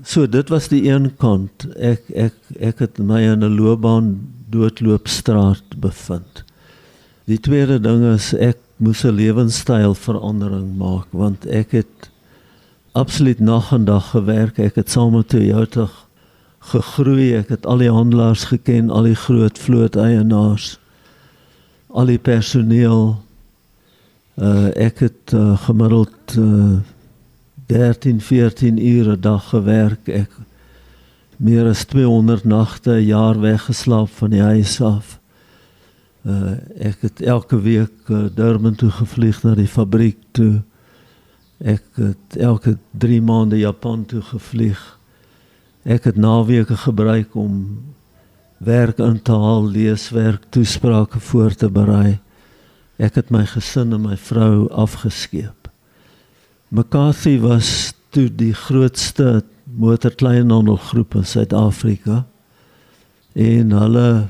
so dit was die een kant. Ek het my in 'n loopbaan doodloopstraat bevind. Die tweede ding is, ek moes 'n lewenstylverandering maak, want ek het absoluut nag en dag gewerk. Ek het saam met Toyota gegroei, ek het al die handelaars geken, al die groot vlooteienaars, al die personeel. Ek het gemiddeld 13, 14 ure 'n dag gewerk. Ek meer as 200 nagte 'n jaar weggeslaap van die huis af. Ek het elke week Durban toe gevlieg na die fabriek toe. Ek het elke 3 maande Japan toe gevlieg. Ek het naweke gebruik om werk in te haal, leeswerk, toesprake voor te berei. Ek het my gesin en my vrou afgeskeep. McCarthy was toe die grootste motorkleinhandelgroep in Suid-Afrika en hulle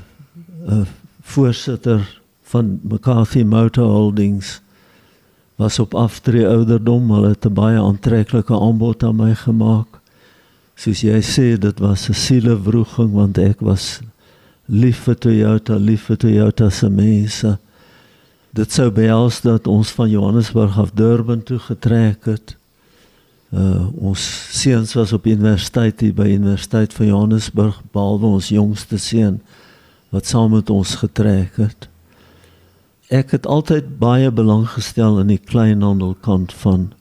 voorsitter van McCarthy Motor Holdings was op aftree ouderdom. Hulle het 'n baie aantreklike aanbod aan my gemaak. Soos jy sê, dit was 'n sielewroeging, want ek was lief vir Toyota se mense. Dit sou behels dat ons van Johannesburg af Durban toe getrek het. Ons seuns was op universiteit hier by Universiteit van Johannesburg, behalwe ons jongste seun wat saam met ons getrek het. Ek het altyd baie belang gestel in die kleinhandelkant van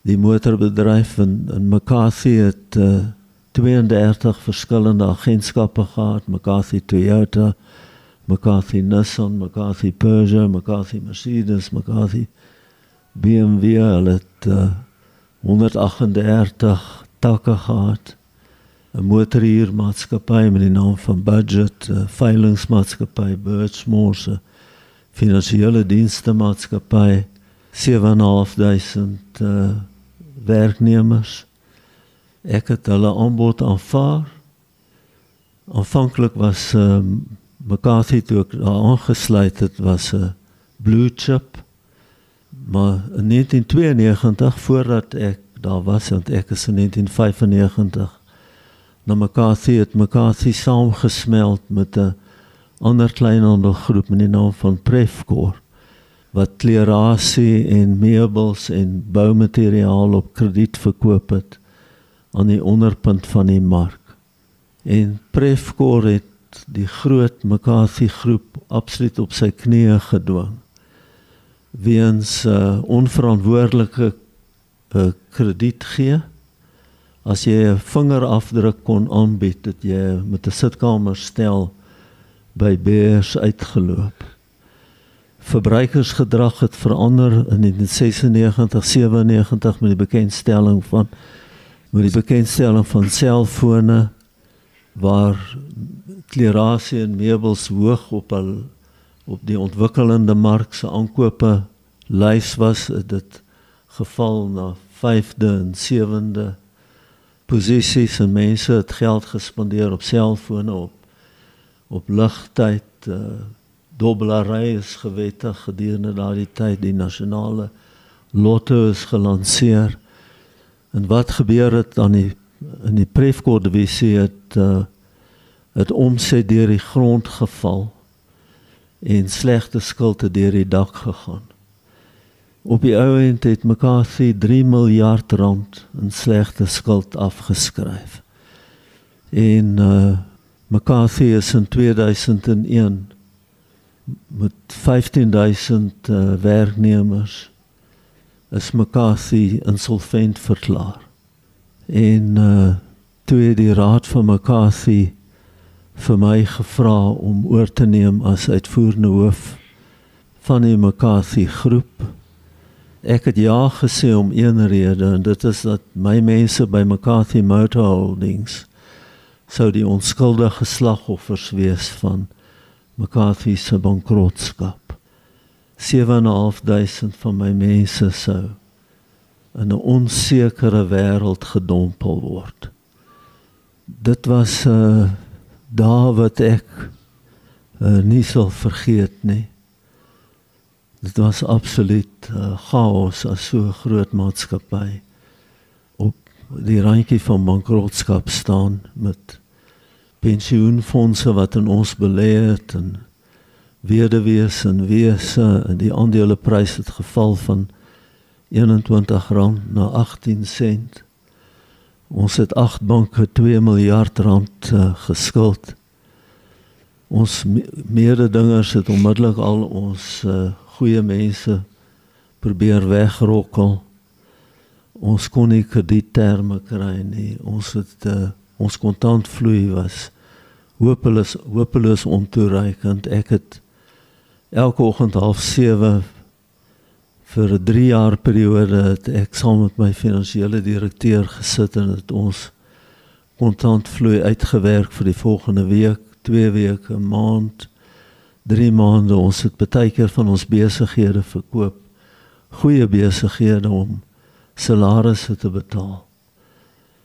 die motorbedryf en McCarthy het 32 verskillende agentskappe gehad, McCarthy Toyota, McCarthy Nissan, McCarthy Peugeot, McCarthy Mercedes, McCarthy BMW, hulle het 138 takke gehad, 'n motorhuurmaatskappy met die naam van Budget, 'n veilingsmaatskappy, Birchmore, finansiële dienste maatskappy, 7.500 werknemers. Ek het hulle aanbod aanvaar. Aanvanklik was McCarthy toe ek daar aangesluit het, was 'n blue chip. Maar in 1992, voordat ek daar was, want ek is in 1995 na McCarthy, het McCarthy saamgesmelt met 'n ander kleinhandelgroep met die naam van Prefcor, wat klerasie en meubels en boumateriaal op krediet verkoop het aan die onderpunt van die mark. En Prefcor het die groot McCarthy groep absoluut op sy knieë gedwing, weens onverantwoordelike krediet gee. As jy 'n vingerafdruk kon aanbied, het jy met 'n sitkamerstel by beurs uitgeloop. Verbruikersgedrag het verander in 1996, 97 met die bekendstelling van selfone, waar klerasie en meubels hoog op die ontwikkelende mark se aankope lys was, het dit geval na 5de en 7de posisies en mense het geld gespandeer op selfone, op ligtyd, dobbelary is gewettig gedurende daardie tyd, die nasionale lotto is gelanseer. En wat gebeur het in die Prefcor divisie het omset deur die grond geval en slegte skuld het deur die dak gegaan. Op die ou end het McCarthy 3 miljard rand in slegte skuld afgeskryf. En McCarthy is in 2001 met 15.000 werknemers is McCarthy insolvent verklaar. En toe het die raad van McCarthy vir my gevra om oor te neem as uitvoerende hoof van die McCarthy groep. Ek het ja gesê om een rede, en dit is dat my mense by McCarthy Motor Holdings sou die onskuldige slagoffers wees van McCarthy se bankrotskap. 7.500 van my mense sou in 'n onsekere wêreld gedompel word. Dit was daar wat ek nie sal vergeet nie. Dit was absoluut chaos as so 'n groot maatskappy op die randjie van bankrotskap staan met pensioenfondse wat in ons belê het en weduwees en wese, en die aandeleprys het geval van R21 na 18 sent. Ons het 8 banke R2 miljard geskuld. Ons mededingers het onmiddellik al ons goeie mense probeer wegrokkel. Ons kon nie kredietterme kry nie. Ons kontantvloei was hopeloos ontoereikend. Ek het elke oggend 6:30 vir 'n 3 jaar periode het ek saam met my finansiële direkteur gesit en het ons kontantvloei uitgewerk vir die volgende week, 2 weke, 'n maand, 3 maande. Ons het baie keer van ons besighede verkoop, goeie besighede om salarisse te betaal.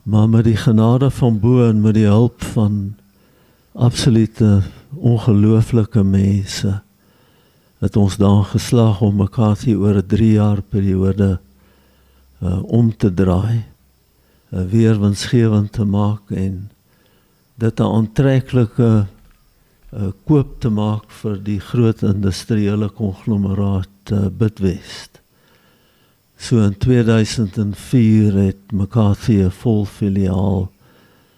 Maar met die genade van bo en met die hulp van absolute ongelooflike mense, het ons dan geslaag om McCarthy oor 'n 3 jaar periode om te draai, weer winsgewend te maak en dit 'n aantreklike koop te maak vir die groot industriële konglomeraat Bidwest. So in 2004 het McCarthy 'n vol filiaal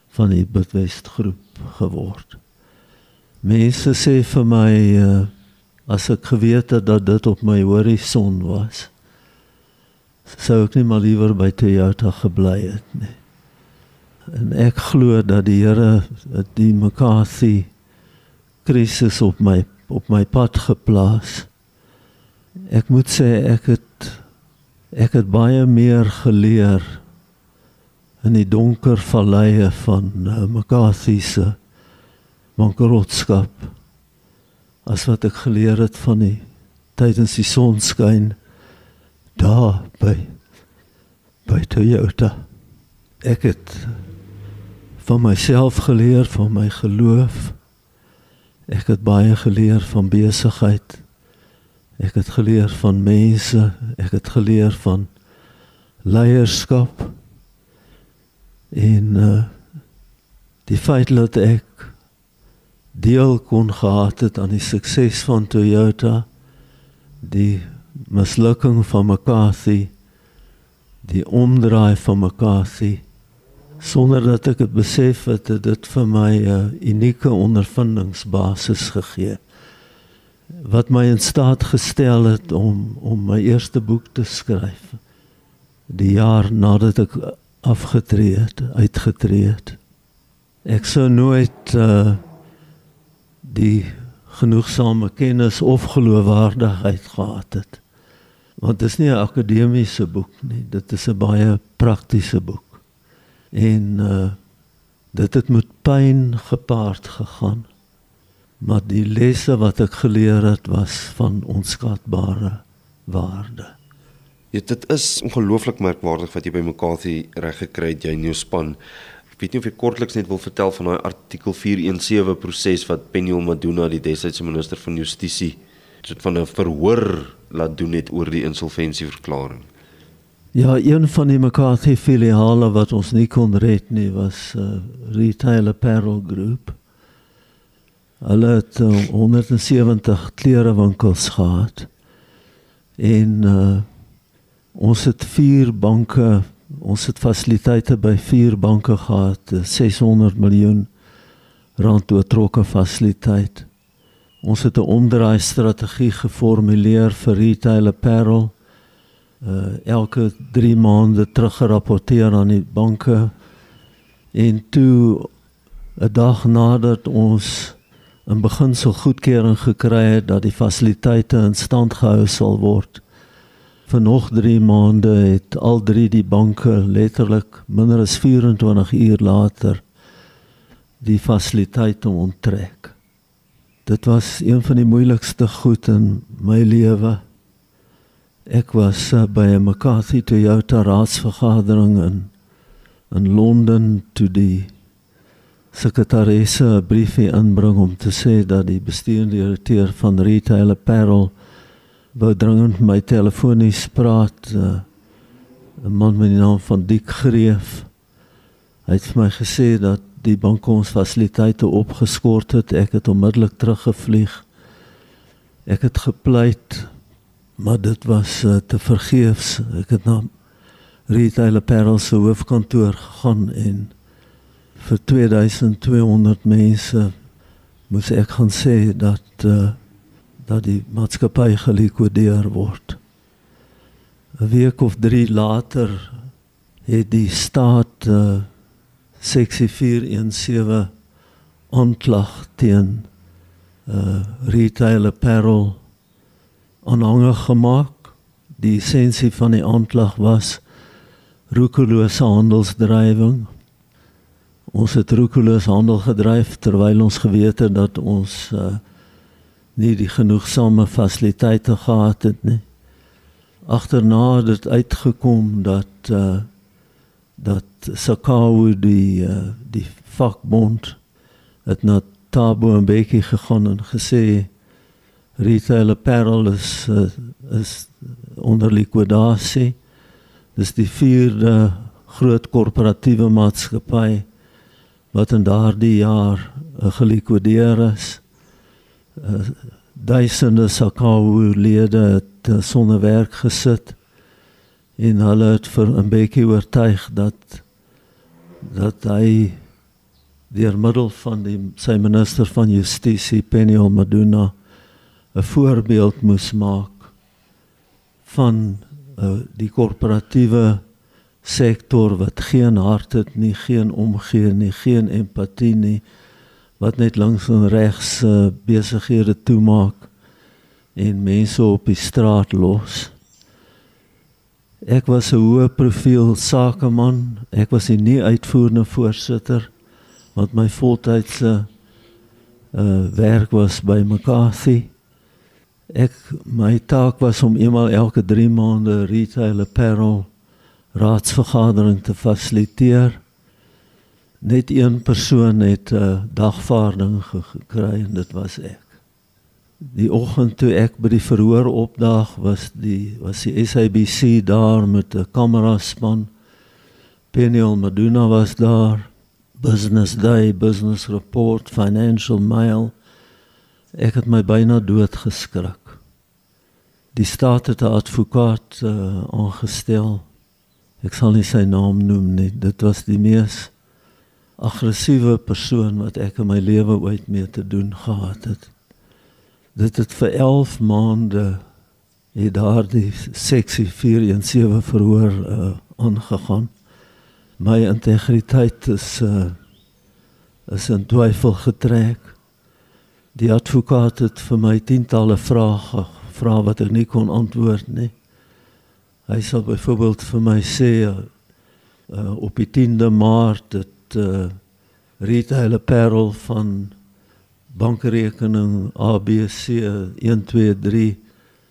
van die Bidwest groep geword. Mense sê vir my, as ek geweet het dat dit op my horison was, sou ek nie maar liewer by Toyota gebly het nie. En ek glo dat die Here die McCarthy krisis op my pad geplaas. Ek moet sê ek het baie meer geleer in die donker valleie van McCarthy se bankrotskap as wat ek geleer het van die tydens die sonskyn daar by Toyota. Ek het van myself geleer, van my geloof. Ek het baie geleer van besigheid. Ek het geleer van mense. Ek het geleer van leierskap. En die feit dat ek deel kon gehad het aan die sukses van Toyota, die mislukking van McCarthy, die omdraai van McCarthy, sonder dat ek het besef het, het dit vir my 'n unieke ondervindingsbasis gegee, wat my in staat gestel het om my eerste boek te skryf, die jaar nadat ek uitgetree het. Ek sou nooit die genoegsame kennis of geloofwaardigheid gehad het. Want dit is nie 'n akademiese boek nie, dit is 'n baie praktiese boek. En dit het met pyn gepaard gegaan. Maar die lesse wat ek geleer het was van onskatbare waarde. Ja, dit is ongelooflik merkwaardig wat jy by McCarthy reg gekry het, jy en jou span. Ek weet nie of jy kortliks net wil vertel van daai artikel 417 proses wat Peniel Maduna, die destydse minister van Justisie, soort van 'n verhoor laat doen het oor die insolvensieverklaring. Ja, een van die McCarthy filiale wat ons nie kon red nie, was Retail Apparel Group. Hulle het 170 klerewinkels gehad. En ons het 4 banke, ons het fasiliteite by 4 banke gehad, 600 miljoen rand oortrokke fasiliteit. Ons het 'n omdraaistrategie geformuleer vir Retail Apparel, elke 3 maande teruggerapporteer aan die banke, en toe 'n dag nadat ons in beginsel goedkeuring gekry het dat die fasiliteite in stand gehou sal word, vir nog 3 maande het al 3 die banke letterlik minder as 24 uur later die fasiliteite onttrek. Dit was een van die moeilikste goed in my lewe. Ek was by 'n McCarthy Toyota raadsvergadering in Londen toe die sekretaresse 'n briefie inbring om te sê dat die bestuurende direkteur van Retail Apparel wou dringend my telefonies praat, 'n man met die naam van Dick Greef. Hy het vir my gesê dat die bank ons fasiliteite opgeskort het. Ek het onmiddellik teruggevlieg Ek het gepleit, maar dit was te vergeefs. Ek het na Retail Apparel se hoofkantoor gegaan en vir 2200 mense moes ek gaan sê dat die maatskappy gelikwideer word. 'n week of 3 later het die staat seksie 417 aanklag teen Retail Apparel aanhangig gemaak. Die essensie van die aanklag was roekelose handelsdrywing. Ons het roekeloos handel gedryf terwyl ons geweet het dat ons nie die genoegsame fasiliteite gehad het nie. Agterna het dit uitgekom dat SACAWU die vakbond het na Thabo Mbeki gegaan en gesê Retail Apparel is onder likwidasie. Dis die 4de groot korporatiewe maatskappy wat in daardie jaar gelikwideer is. Duisende SACAWU-lede het sonder werk gesit en hulle het vir Mbeki oortuig dat hy deur middel van sy minister van Justisie, Peniel Maduna, 'n voorbeeld moes maak van die korporatiewe sektor wat geen hart het nie, geen omgee nie, geen empatie nie, wat net links en regs besighede toemaak en mense op die straat los. Ek was 'n hoë profiel sakeman, ek was nie uitvoerende voorsitter, want my voltydse werk was by McCarthy. My taak was om eenmaal elke 3 maande Retail Apparel raadsvergadering te fasiliteer. Net een persoon het dagvaarding gekry en dit was ek. Die oggend toe ek by die verhoor opdaag was die SABC daar met 'n kameraspan. Peniel Maduna was daar, Business Day, Business Report, Financial Mail. Ek het my byna dood geskrik. Die staat het 'n advokaat aangestel. Ek sal nie sy naam noem nie. Dit was die mees aggressiewe persoon wat ek in my lewe ooit mee te doen gehad het. Dit het vir 11 maande het daar die seksie 417 verhoor aangegaan. My integriteit is in twyfel getrek. Die advokaat het vir my tientalle vrae gevra wat ek nie kon antwoord nie. Hy sal byvoorbeeld vir my sê op die 10de Maart het Retail Apparel van bankrekening ABC 123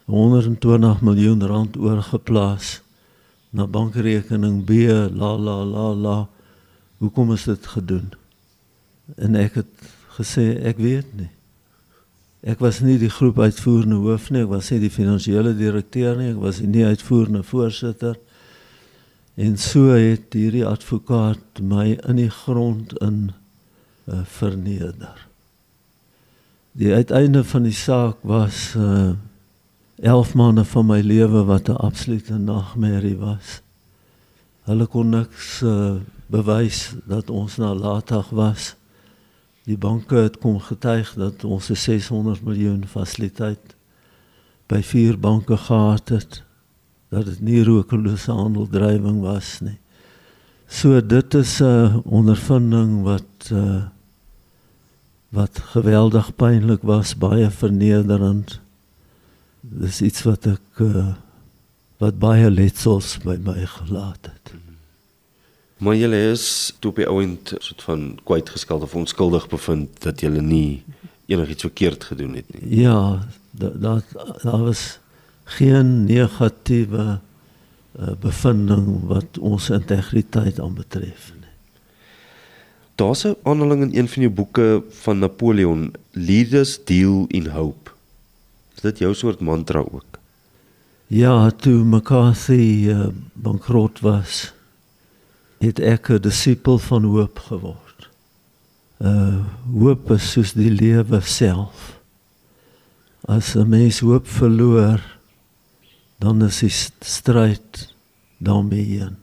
R120 miljoen oorgeplaas na bankrekening B la. Hoekom is dit gedoen? En ek het gesê ek weet nie. Ek was nie die groep uitvoerende hoof nie, ek was nie die finansiële direkteur nie, ek was nie uitvoerende voorsitter. En so het hierdie advokaat my in die grond verneder. Die uiteinde van die saak was 11 maande van my lewe wat 'n absolute nagmerrie was. Hulle kon niks bewys dat ons nalatig was. Die banke het kom getuig dat ons 'n 600 miljoen fasiliteit by 4 banke gehad het, dat dit nie roekelose handeldrywing was nie. So dit is 'n ondervinding wat geweldig pynlik was, baie vernederend. Dis iets wat baie letsels by my gelaat het. Maar julle is toe op die ouend soort van kwytgeskeld of onskuldig bevind dat julle nie enigiets verkeerd gedoen het nie. Ja, daar was geen negatiewe bevinding wat ons integriteit aanbetref nie. Daar's 'n aanhaling in een van jou boeke van Napoleon, Leaders Deal in Hope. Is dit jou soort mantra ook? Ja, toe McCarthy bankrot was, het ek 'n disipel van hoop geword. Hoop is soos die lewe self. As 'n mens hoop verloor, dan is die stryd daarmee heen.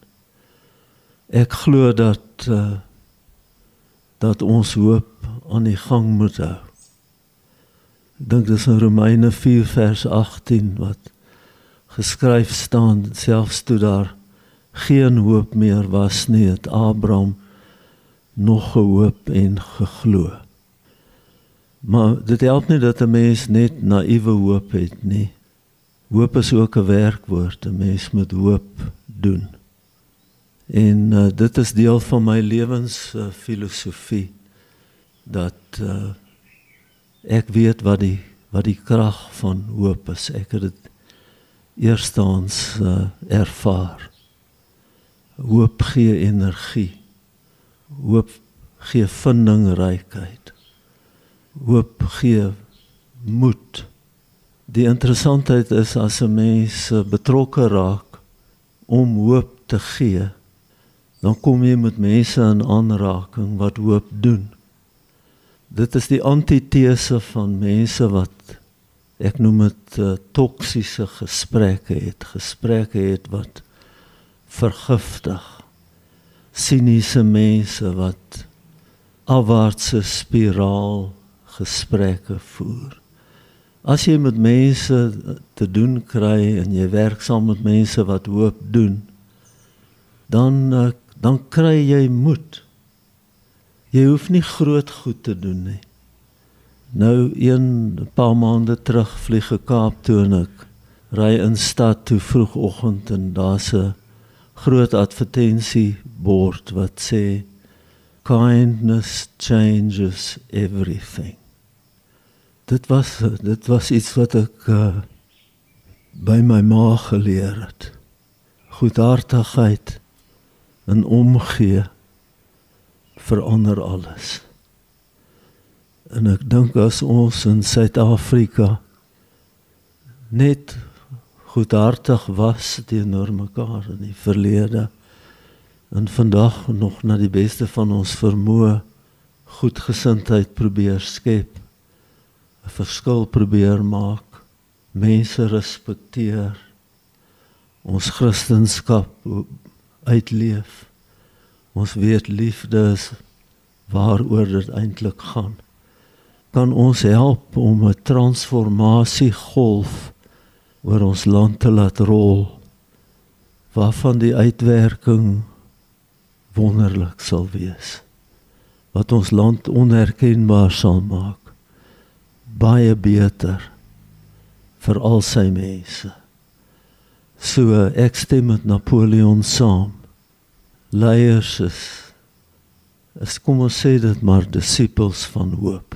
Ek glo dat ons hoop aan die gang moet hou. Ek dink dis in Romeine 4 vers 18 wat geskryf staan, selfs toe daar geen hoop meer was nie, het Abraham nog gehoop en geglo. Maar dit help nie dat 'n mens net naïewe hoop het nie. Hoop is ook 'n werkwoord, 'n mens moet hoop doen. En dit is deel van my lewensfilosofie, dat ek weet wat die krag van hoop is. Ek het dit eerstens ervaar. Hoop gee energie. Hoop gee vindingrykheid. Hoop gee moed. Die interessantheid is as 'n mens betrokke raak om hoop te gee, dan kom jy met mense in aanraking wat hoop doen. Dit is die antitese van mense wat, ek noem dit toksiese gesprekke het wat vergiftig. Siniese mense wat afwaartse spiraal gesprekke voer. As jy met mense te doen kry en jy werk saam met mense wat hoop doen, dan kry jy moed. Jy hoef nie groot goed te doen nie. Nou 'n paar maande terug vlieg ek Kaap toe en ek ry in stad toe vroegoggend en daar's 'n groot advertensiebord wat sê kindness changes everything. Dit was iets wat ek by my ma geleer het. Goedhartigheid en omgee verander alles. En ek dink as ons in Suid-Afrika net goedhartig was teenoor mekaar in die verlede en vandag nog na die beste van ons vermoë goedgesindheid probeer skep, 'n verskil probeer maak, mense respekteer, ons Christendom uitleef, ons weet liefde is waaroor dit eintlik gaan, kan ons help om 'n transformasiegolf oor ons land te laat rol, waarvan die uitwerking wonderlik sal wees, wat ons land onherkenbaar sal maak, baie beter vir al sy mense. So ek stem met Napoleon saam. Leiers is kom ons sê dit maar disippels van hoop.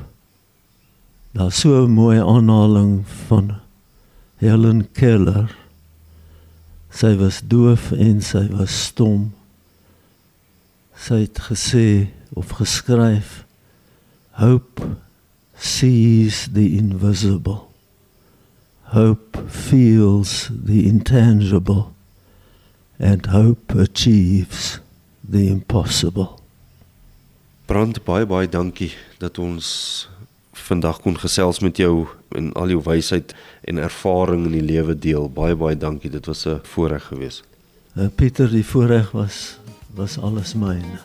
Daar's so 'n mooi aanhaling van Helen Keller. Sy was doof en sy was stom. Sy het gesê of geskryf, hope sees the invisible. Hope feels the intangible. And hope achieves the impossible. Brand, baie dankie dat ons vandag kon gesels met jou en al jou wysheid en ervaring in die lewe deel. Baie dankie, dit was 'n voorreg geweest. Pieter, die voorreg was alles myne.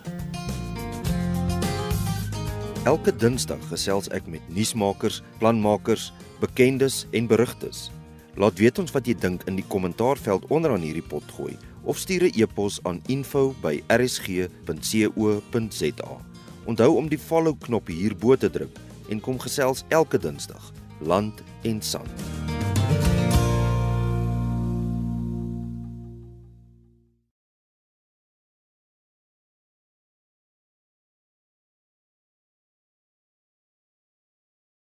Elke Dinsdag gesels ek met nuusmakers, planmakers, bekendes en berigtes. Laat weet ons wat jy dink in die kommentaarveld onderaan hierdie pot gooi of stuur 'n e-pos aan info@rsg.co.za. Onthou om die follow knop hierbo te druk en kom gesels elke Dinsdag, land en sand.